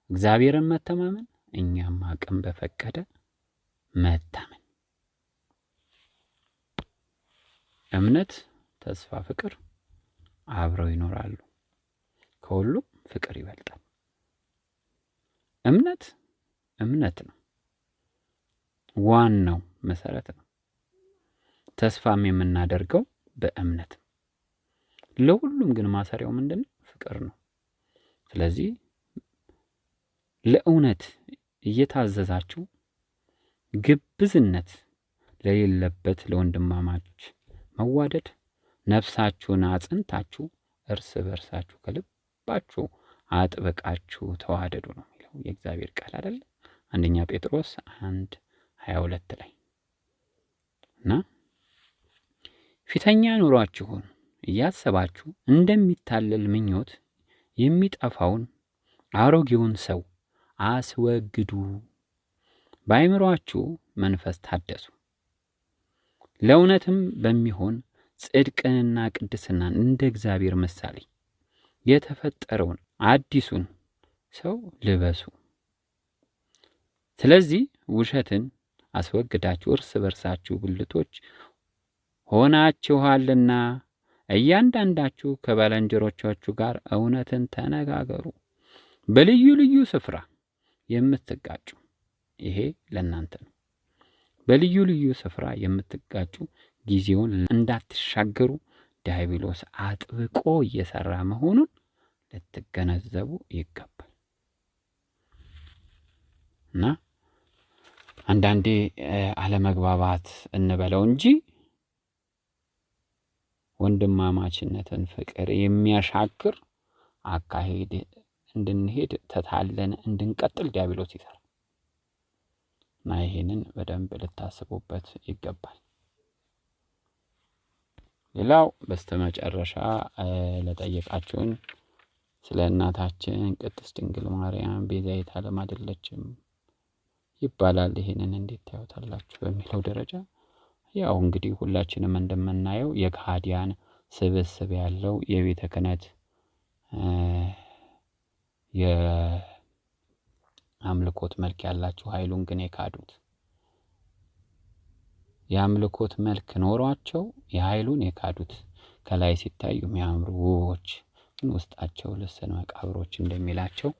S1: እግዚአብሔርን መተማመን፣ እኛም አቅም በፈቀደ መታመን። እምነት፣ ተስፋ፣ ፍቅር አብረው ይኖራሉ። ከሁሉም ፍቅር ይበልጣል። እምነት ነው፣ ዋናው መሰረት ነው። ተስፋም የምናደርገው በእምነት ነው። ለሁሉም ግን ማሰሪያው ምንድን ነው? ፍቅር ነው። ስለዚህ ለእውነት እየታዘዛችሁ ግብዝነት ለሌለበት ለወንድማማች መዋደድ ነፍሳችሁን አጽንታችሁ እርስ በርሳችሁ ከልባችሁ አጥብቃችሁ ተዋደዱ ነው የሚለው የእግዚአብሔር ቃል አይደለ? 1 ጴጥሮስ 1:22 ላይ እና ፊተኛ ኑሯችሁን እያሰባችሁ እንደሚታለል ምኞት የሚጠፋውን አሮጌውን ሰው አስወግዱ፣ በአእምሮአችሁ መንፈስ ታደሱ፣ ለእውነትም በሚሆን ጽድቅንና ቅድስናን እንደ እግዚአብሔር ምሳሌ የተፈጠረውን አዲሱን ሰው ልበሱ። ስለዚህ ውሸትን አስወግዳችሁ እርስ በርሳችሁ ብልቶች ሆናችኋልና እያንዳንዳችሁ ከባልንጀሮቻችሁ ጋር እውነትን ተነጋገሩ። በልዩ ልዩ ስፍራ የምትጋጩ፣ ይሄ ለእናንተ ነው። በልዩ ልዩ ስፍራ የምትጋጩ ጊዜውን እንዳትሻገሩ ዲያብሎስ አጥብቆ እየሰራ መሆኑን ልትገነዘቡ ይገባል። እና አንዳንዴ አለመግባባት እንበለው እንጂ ወንድማማችነትን ፍቅር የሚያሻግር አካሄድ እንድንሄድ ተታለን እንድንቀጥል ዲያብሎስ ይሰራል እና ይሄንን በደንብ ልታስቡበት ይገባል። ሌላው በስተመጨረሻ ለጠየቃችሁን ስለ እናታችን ቅድስት ድንግል ማርያም ቤዛዊተ ዓለም አይደለችም ይባላል። ይሄንን እንዴት ታዩታላችሁ በሚለው ደረጃ ያው እንግዲህ ሁላችንም እንደምናየው የካህዲያን ስብስብ ያለው የቤተ ክህነት የአምልኮት መልክ ያላቸው ኃይሉን ግን የካዱት የአምልኮት መልክ ኖሯቸው የኃይሉን የካዱት ከላይ ሲታዩ የሚያምሩ ውቦች ግን ውስጣቸው ልስን መቃብሮች እንደሚላቸው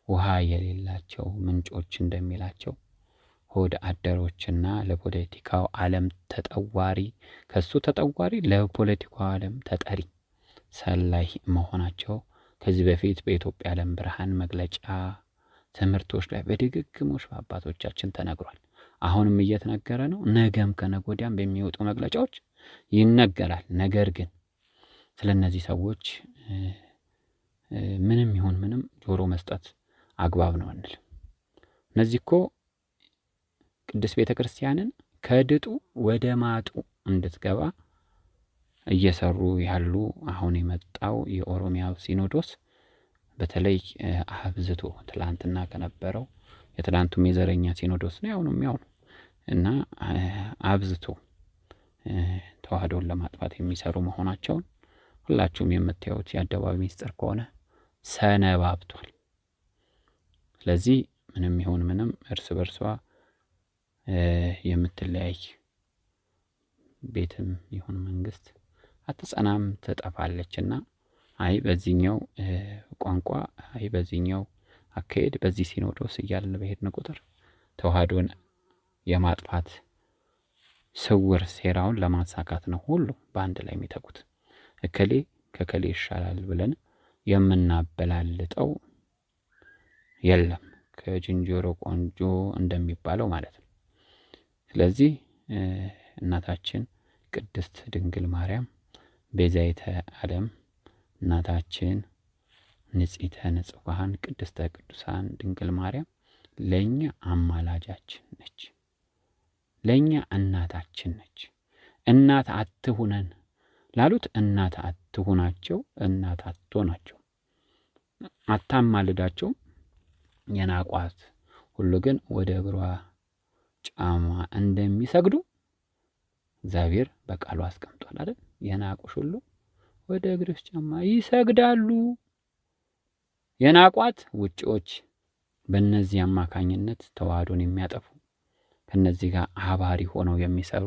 S1: ውሃ የሌላቸው ምንጮች እንደሚላቸው ሆድ አደሮችና ለፖለቲካው ዓለም ተጠዋሪ ከሱ ተጠዋሪ ለፖለቲካው ዓለም ተጠሪ ሰላይ መሆናቸው ከዚህ በፊት በኢትዮጵያ ዓለም ብርሃን መግለጫ ትምህርቶች ላይ በድግግሞሽ በአባቶቻችን ተነግሯል። አሁንም እየተነገረ ነው። ነገም ከነገ ወዲያም በሚወጡ መግለጫዎች ይነገራል። ነገር ግን ስለነዚህ ሰዎች ምንም ይሁን ምንም ጆሮ መስጠት አግባብ ነው አንል። እነዚህ እኮ ቅድስት ቤተክርስቲያንን ከድጡ ወደ ማጡ እንድትገባ እየሰሩ ያሉ አሁን የመጣው የኦሮሚያው ሲኖዶስ በተለይ አብዝቶ ትላንትና ከነበረው የትላንቱም የዘረኛ ሲኖዶስ ነው፣ ያውንም ያው ነው እና አብዝቶ ተዋህዶን ለማጥፋት የሚሰሩ መሆናቸውን ሁላችሁም የምታዩት የአደባባይ ሚስጥር ከሆነ ሰነባብቷል። ስለዚህ ምንም ይሁን ምንም እርስ በርሷ የምትለያይ ቤትም ይሁን መንግስት አትጸናም፣ ትጠፋለችና አይ በዚህኛው ቋንቋ አይ በዚህኛው አካሄድ በዚህ ሲኖዶስ እያልን በሄድን ቁጥር ተዋህዶን የማጥፋት ስውር ሴራውን ለማሳካት ነው ሁሉ በአንድ ላይ የሚተጉት። እከሌ ከከሌ ይሻላል ብለን የምናበላልጠው የለም፣ ከዝንጀሮ ቆንጆ እንደሚባለው ማለት ነው። ስለዚህ እናታችን ቅድስት ድንግል ማርያም ቤዛይተ ዓለም እናታችን ንጽሕተ ንጹሐን ቅድስተ ቅዱሳን ድንግል ማርያም ለእኛ አማላጃችን ነች፣ ለእኛ እናታችን ነች። እናት አትሁነን ላሉት እናት አትሁናቸው፣ እናት አትሆናቸው፣ አታማልዳቸው። የናቋት ሁሉ ግን ወደ እግሯ ጫማ እንደሚሰግዱ እግዚአብሔር በቃሉ አስቀምጧል አይደል? የናቁሽ ሁሉ ወደ እግርሽ ጫማ ይሰግዳሉ። የናቋት ውጪዎች በእነዚህ አማካኝነት ተዋህዶን የሚያጠፉ ከነዚህ ጋር አባሪ ሆነው የሚሰሩ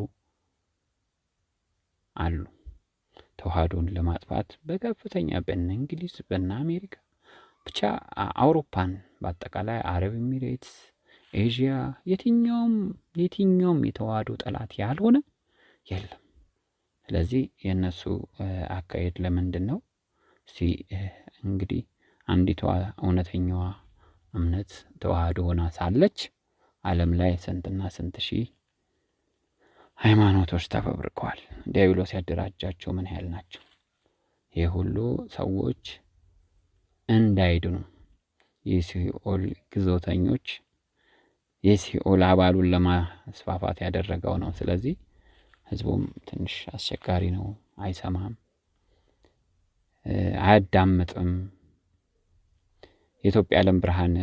S1: አሉ። ተዋህዶን ለማጥፋት በከፍተኛ በእነ እንግሊዝ በእነ አሜሪካ ብቻ አውሮፓን በአጠቃላይ አረብ ኤሚሬትስ፣ ኤዥያ የትኛውም የተዋህዶ ጠላት ያልሆነ የለም። ስለዚህ የእነሱ አካሄድ ለምንድን ነው? እስቲ እንግዲህ አንዲቷ እውነተኛዋ እምነት ተዋህዶ ሆና ሳለች ዓለም ላይ ስንትና ስንት ሺህ ሃይማኖቶች ተፈብርከዋል። ዲያብሎስ ያደራጃቸው ምን ያህል ናቸው? ይህ ሁሉ ሰዎች እንዳይድኑ የሲኦል ግዞተኞች የሲኦል አባሉን ለማስፋፋት ያደረገው ነው። ስለዚህ ህዝቡም ትንሽ አስቸጋሪ ነው፣ አይሰማም፣ አያዳምጥም። የኢትዮጵያ ዓለም ብርሃን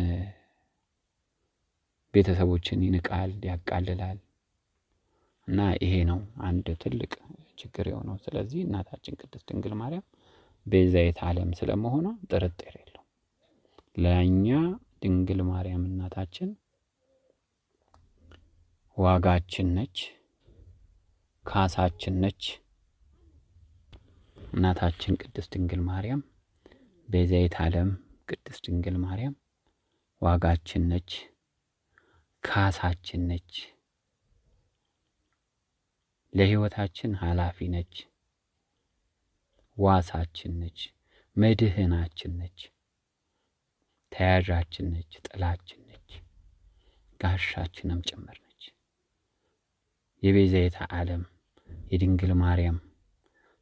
S1: ቤተሰቦችን ይንቃል፣ ያቃልላል እና ይሄ ነው አንድ ትልቅ ችግር የሆነው። ስለዚህ እናታችን ቅድስት ድንግል ማርያም ቤዛዊተ ዓለም ስለመሆኗ ጥርጥር የለው። ለእኛ ድንግል ማርያም እናታችን ዋጋችን ነች፣ ካሳችን ነች። እናታችን ቅድስት ድንግል ማርያም ቤዛዊተ ዓለም ቅድስት ድንግል ማርያም ዋጋችን ነች፣ ካሳችን ነች፣ ለህይወታችን ኃላፊ ነች፣ ዋሳችን ነች፣ መድህናችን ነች፣ ተያዣችን ነች፣ ጥላችን ነች፣ ጋሻችንም ጭምር ነች። የቤዛዊተ ዓለም የድንግል ማርያም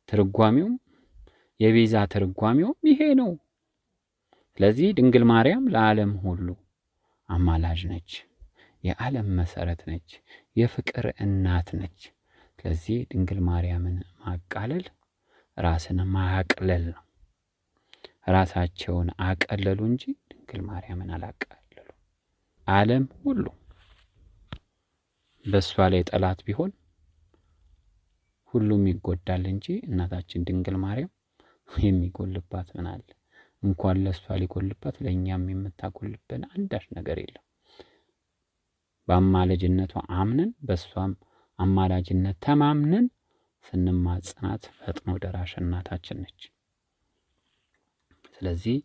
S1: ትርጓሜውም የቤዛ ትርጓሜውም ይሄ ነው። ስለዚህ ድንግል ማርያም ለዓለም ሁሉ አማላጅ ነች፣ የዓለም መሰረት ነች፣ የፍቅር እናት ነች። ስለዚህ ድንግል ማርያምን ማቃለል ራስን ማቅለል ነው። ራሳቸውን አቀለሉ እንጂ ድንግል ማርያምን አላቃለሉ። ዓለም ሁሉ በእሷ ላይ ጠላት ቢሆን ሁሉም ይጎዳል እንጂ እናታችን ድንግል ማርያም የሚጎልባት ምን አለ? እንኳን ለእሷ ሊጎልባት ለእኛም የምታጎልብን አንዳች ነገር የለም። በአማላጅነቷ አምነን በእሷም አማላጅነት ተማምነን ስንማጽናት ፈጥኖ ደራሽ እናታችን ነች። ስለዚህ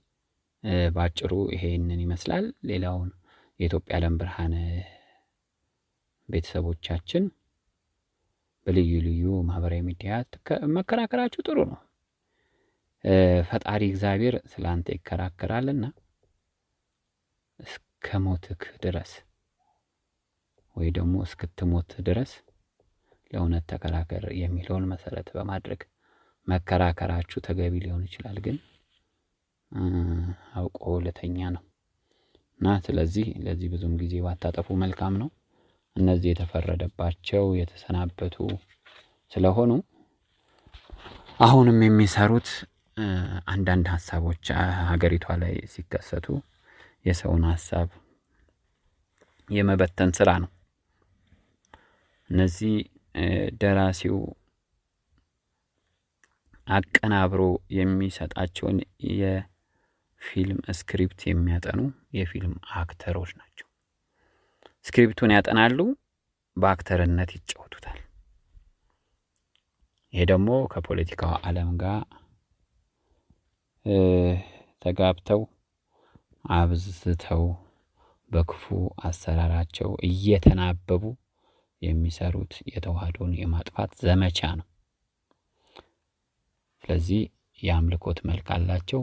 S1: ባጭሩ ይሄንን ይመስላል። ሌላውን የኢትዮጵያ ዓለም ብርሃን ቤተሰቦቻችን በልዩ ልዩ ማህበራዊ ሚዲያ መከራከራችሁ ጥሩ ነው። ፈጣሪ እግዚአብሔር ስላንተ ይከራከራልና እስከ ሞትክ ድረስ ወይ ደግሞ እስክትሞት ድረስ ለእውነት ተከራከር የሚለውን መሰረት በማድረግ መከራከራችሁ ተገቢ ሊሆን ይችላል፣ ግን አውቆ ለተኛ ነው እና ስለዚህ ለዚህ ብዙም ጊዜ ባታጠፉ መልካም ነው። እነዚህ የተፈረደባቸው የተሰናበቱ ስለሆኑ አሁንም የሚሰሩት አንዳንድ ሀሳቦች ሀገሪቷ ላይ ሲከሰቱ የሰውን ሀሳብ የመበተን ስራ ነው። እነዚህ ደራሲው አቀናብሮ የሚሰጣቸውን የፊልም ስክሪፕት የሚያጠኑ የፊልም አክተሮች ናቸው። ስክሪፕቱን ያጠናሉ፣ በአክተርነት ይጫወቱታል። ይሄ ደግሞ ከፖለቲካው ዓለም ጋር ተጋብተው አብዝተው በክፉ አሰራራቸው እየተናበቡ የሚሰሩት የተዋህዶን የማጥፋት ዘመቻ ነው። ስለዚህ የአምልኮት መልክ አላቸው፣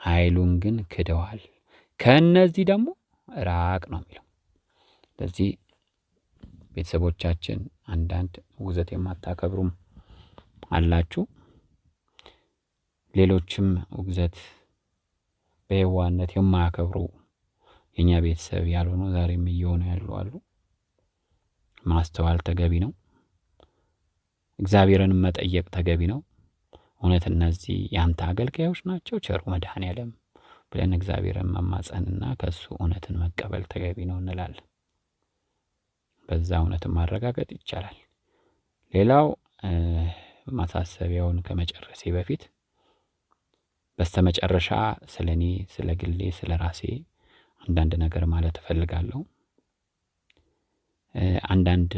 S1: ኃይሉን ግን ክደዋል። ከነዚህ ደግሞ ራቅ ነው የሚለው። ስለዚህ ቤተሰቦቻችን አንዳንድ ውግዘት የማታከብሩም አላችሁ፣ ሌሎችም ውግዘት በየዋህነት የማያከብሩ የኛ ቤተሰብ ያልሆኑ ዛሬም እየሆኑ ያሉ አሉ። ማስተዋል ተገቢ ነው። እግዚአብሔርን መጠየቅ ተገቢ ነው። እውነት እነዚህ ያንተ አገልጋዮች ናቸው ቸሩ መድኃኔዓለም ብለን እግዚአብሔርን መማጸንና ከሱ እውነትን መቀበል ተገቢ ነው እንላለን። በዛ እውነትን ማረጋገጥ ይቻላል። ሌላው ማሳሰቢያውን ከመጨረሴ በፊት በስተመጨረሻ ስለኔ፣ ስለ ግሌ፣ ስለ ራሴ አንዳንድ ነገር ማለት እፈልጋለሁ። አንዳንድ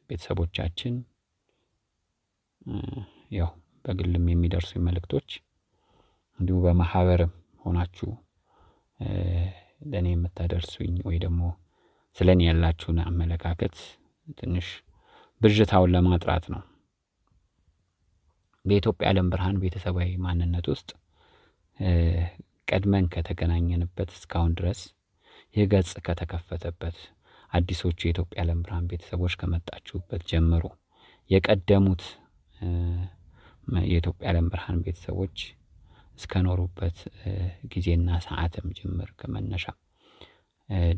S1: ቤተሰቦቻችን ያው በግልም የሚደርሱ መልእክቶች እንዲሁ በማህበርም ሆናችሁ ለኔ የምታደርሱኝ ወይ ደግሞ ስለኔ ያላችሁን አመለካከት ትንሽ ብዥታውን ለማጥራት ነው። በኢትዮጵያ ዓለም ብርሃን ቤተሰባዊ ማንነት ውስጥ ቀድመን ከተገናኘንበት እስካሁን ድረስ ይህ ገጽ ከተከፈተበት አዲሶቹ የኢትዮጵያ ዓለም ብርሃን ቤተሰቦች ከመጣችሁበት ጀምሮ የቀደሙት የኢትዮጵያ ዓለም ብርሃን ቤተሰቦች እስከኖሩበት ጊዜና ሰዓትም ጭምር ከመነሻ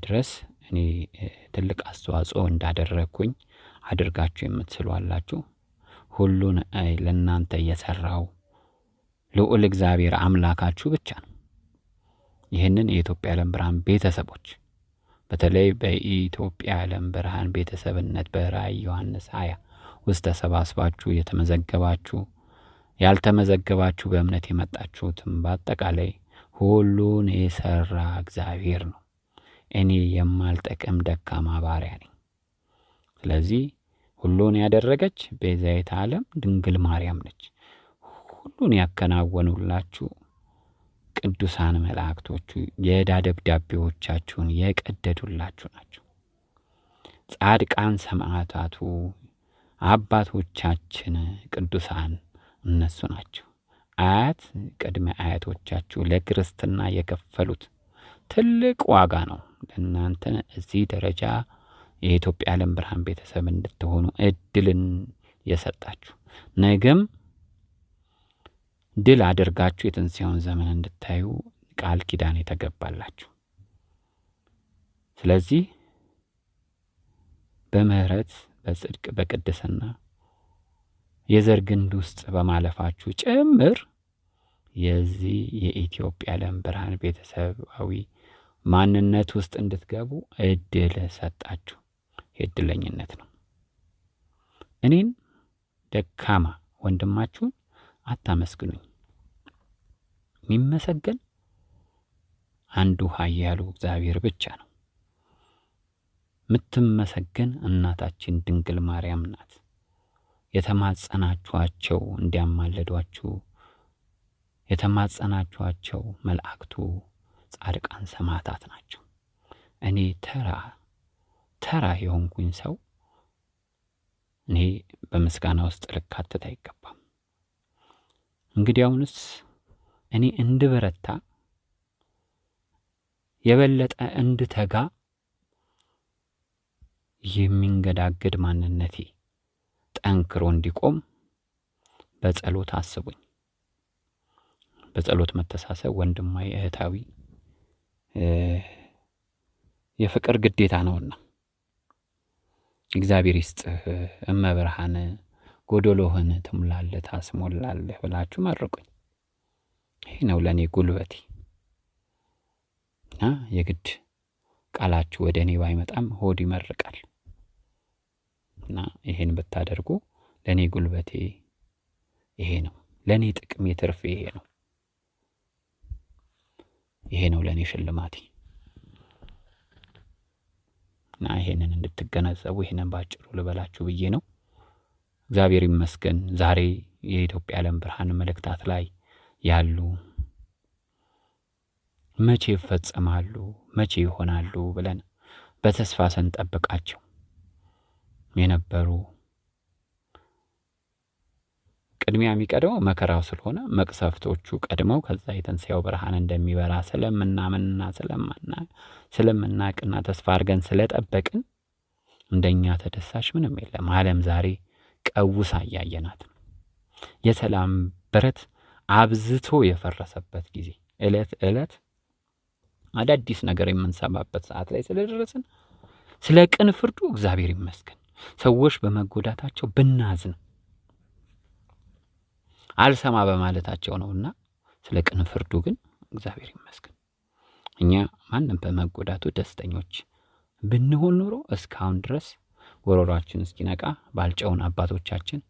S1: ድረስ እኔ ትልቅ አስተዋጽኦ እንዳደረግኩኝ አድርጋችሁ የምትስሉ አላችሁ። ሁሉን ለእናንተ የሰራው ልዑል እግዚአብሔር አምላካችሁ ብቻ ነው። ይህንን የኢትዮጵያ ዓለም ብርሃን ቤተሰቦች በተለይ በኢትዮጵያ ዓለም ብርሃን ቤተሰብነት በራእይ ዮሐንስ 20 ውስጥ ተሰባስባችሁ የተመዘገባችሁ ያልተመዘገባችሁ በእምነት የመጣችሁትም በአጠቃላይ ሁሉን የሰራ እግዚአብሔር ነው። እኔ የማልጠቅም ደካማ ባሪያ ነኝ። ስለዚህ ሁሉን ያደረገች ቤዛዊተ ዓለም ድንግል ማርያም ነች። ሁሉን ያከናወኑላችሁ ቅዱሳን መላእክቶቹ የዕዳ ደብዳቤዎቻችሁን የቀደዱላችሁ ናቸው። ጻድቃን ሰማዕታቱ አባቶቻችን ቅዱሳን እነሱ ናቸው። አያት ቅድመ አያቶቻችሁ ለክርስትና የከፈሉት ትልቅ ዋጋ ነው ለእናንተ እዚህ ደረጃ የኢትዮጵያ ዓለም ብርሃን ቤተሰብ እንድትሆኑ እድልን የሰጣችሁ፣ ነገም ድል አድርጋችሁ የትንሣኤውን ዘመን እንድታዩ ቃል ኪዳን የተገባላችሁ። ስለዚህ በምህረት በጽድቅ በቅድስና የዘር ግንድ ውስጥ በማለፋችሁ ጭምር የዚህ የኢትዮጵያ ዓለም ብርሃን ቤተሰባዊ ማንነት ውስጥ እንድትገቡ እድል ሰጣችሁ። የእድለኝነት ነው። እኔን ደካማ ወንድማችሁን አታመስግኑኝ። የሚመሰገን አንዱ ኃያሉ እግዚአብሔር ብቻ ነው። የምትመሰገን እናታችን ድንግል ማርያም ናት። የተማጸናችኋቸው እንዲያማለዷችሁ የተማጸናችኋቸው መላእክቱ ጻድቃን ሰማዕታት ናቸው። እኔ ተራ የሆንኩኝ ሰው እኔ በምስጋና ውስጥ ልካተት አይገባም። እንግዲያውንስ እኔ እንድበረታ የበለጠ እንድተጋ የሚንገዳገድ ማንነቴ ጠንክሮ እንዲቆም በጸሎት አስቡኝ። በጸሎት መተሳሰብ ወንድማዊ እህታዊ የፍቅር ግዴታ ነውና እግዚአብሔር ይስጥህ እመብርሃን ጎዶሎህን ትሙላለህ ታስሞላለህ ብላችሁ መርቁኝ። ይሄ ነው ለኔ ጉልበቴ እና የግድ ቃላችሁ ወደ እኔ ባይመጣም ሆድ ይመርቃል እና ይሄን ብታደርጉ ለኔ ጉልበቴ ይሄ ነው። ለኔ ጥቅሜ ትርፌ ይሄ ነው ለኔ ሽልማቴ እና ይሄንን እንድትገነዘቡ ይሄንን ባጭሩ ልበላችሁ ብዬ ነው። እግዚአብሔር ይመስገን ዛሬ የኢትዮጵያ ዓለም ብርሃን መልእክታት ላይ ያሉ መቼ ይፈጸማሉ መቼ ይሆናሉ ብለን በተስፋ ስንጠብቃቸው የነበሩ ቅድሚያ የሚቀድመው መከራው ስለሆነ መቅሰፍቶቹ ቀድመው ከዛ የትንሣኤው ብርሃን እንደሚበራ ስለምናምንና ስለምናቅና ተስፋ አድርገን ስለጠበቅን እንደኛ ተደሳሽ ምንም የለም። ዓለም ዛሬ ቀውሳ እያየናት ነው። የሰላም በረት አብዝቶ የፈረሰበት ጊዜ ዕለት ዕለት አዳዲስ ነገር የምንሰማበት ሰዓት ላይ ስለደረስን ስለ ቅን ፍርዱ እግዚአብሔር ይመስገን። ሰዎች በመጎዳታቸው ብናዝን አልሰማ በማለታቸው ነውና ስለ ቅን ፍርዱ ግን እግዚአብሔር ይመስገን። እኛ ማንም በመጎዳቱ ደስተኞች ብንሆን ኖሮ እስካሁን ድረስ ወሮራችን እስኪነቃ ባልጨውን አባቶቻችን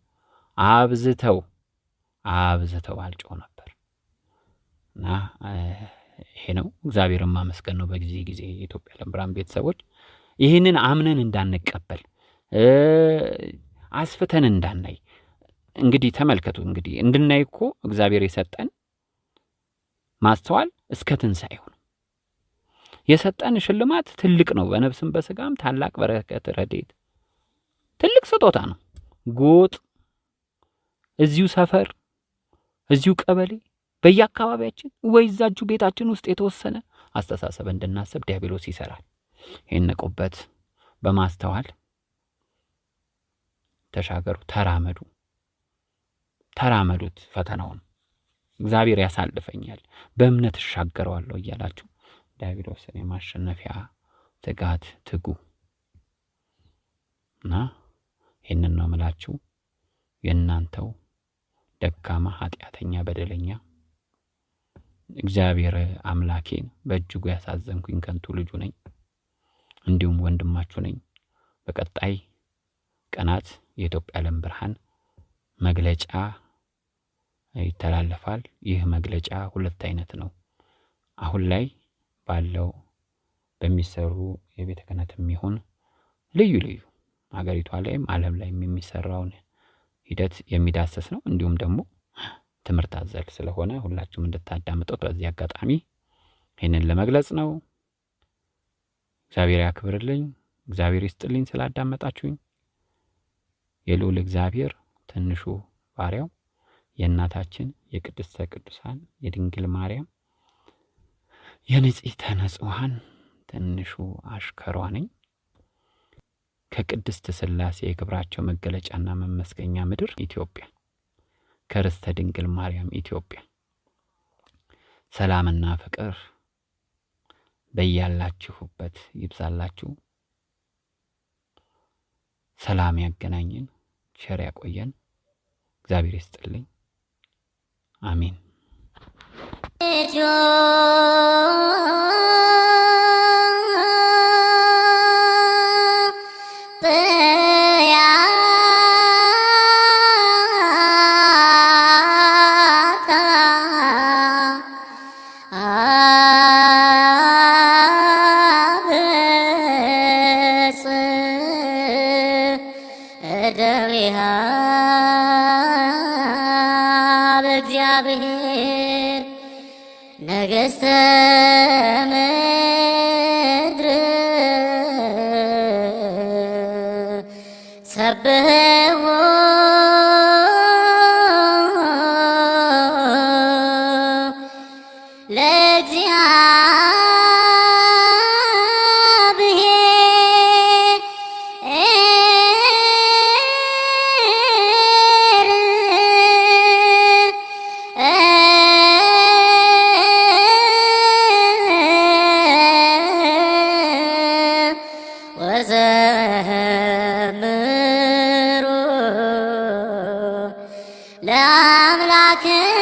S1: አብዝተው አልጨው ነበር እና ይሄ ነው እግዚአብሔርን ማመስገን ነው። በጊዜ የኢትዮጵያ ዓለም ብርሃን ቤተሰቦች ይህንን አምነን እንዳንቀበል አስፍተን እንዳናይ እንግዲህ ተመልከቱ። እንግዲህ እንድናይ እኮ እግዚአብሔር የሰጠን ማስተዋል እስከ ትንሣኤው ነው። የሰጠን ሽልማት ትልቅ ነው። በነፍስም በስጋም ታላቅ በረከት ረድኤት ትልቅ ስጦታ ነው። ጎጥ እዚሁ ሰፈር እዚሁ ቀበሌ በየአካባቢያችን ወይ እዛችሁ ቤታችን ውስጥ የተወሰነ አስተሳሰብ እንድናስብ ዲያብሎስ ይሰራል። ይሄን ንቁበት፣ በማስተዋል ተሻገሩ፣ ተራመዱት ፈተናውን። እግዚአብሔር ያሳልፈኛል በእምነት እሻገረዋለሁ እያላችሁ ዲያብሎስን የማሸነፊያ ትጋት ትጉ እና ይህንን ነው የምላችሁ። የእናንተው ደካማ ኃጢአተኛ በደለኛ እግዚአብሔር አምላኬን በእጅጉ ያሳዘንኩኝ ከንቱ ልጁ ነኝ፣ እንዲሁም ወንድማችሁ ነኝ። በቀጣይ ቀናት የኢትዮጵያ ዓለም ብርሃን መግለጫ ይተላለፋል። ይህ መግለጫ ሁለት አይነት ነው። አሁን ላይ ባለው በሚሰሩ የቤተ ክህነትም ይሁን ልዩ ሀገሪቷ ላይም ዓለም ላይም የሚሰራውን ሂደት የሚዳሰስ ነው። እንዲሁም ደግሞ ትምህርት አዘል ስለሆነ ሁላችሁም እንድታዳምጡት በዚህ አጋጣሚ ይህንን ለመግለጽ ነው። እግዚአብሔር ያክብርልኝ፣ እግዚአብሔር ይስጥልኝ ስላዳመጣችሁኝ። የልዑል እግዚአብሔር ትንሹ ባሪያው የእናታችን የቅድስተ ቅዱሳን የድንግል ማርያም የንጽሕተ ንጹሐን ትንሹ አሽከሯ ነኝ። ከቅድስት ሥላሴ የክብራቸው መገለጫና መመስገኛ ምድር ኢትዮጵያ፣ ከርስተ ድንግል ማርያም ኢትዮጵያ ሰላምና ፍቅር በያላችሁበት ይብዛላችሁ። ሰላም ያገናኘን፣ ቸር ያቆየን። እግዚአብሔር ይስጥልኝ። አሜን።
S2: እግዚአብሔር ነገሥተ ምድር ሰብሕዎ ለእግዚአብሔር ለአምላክህ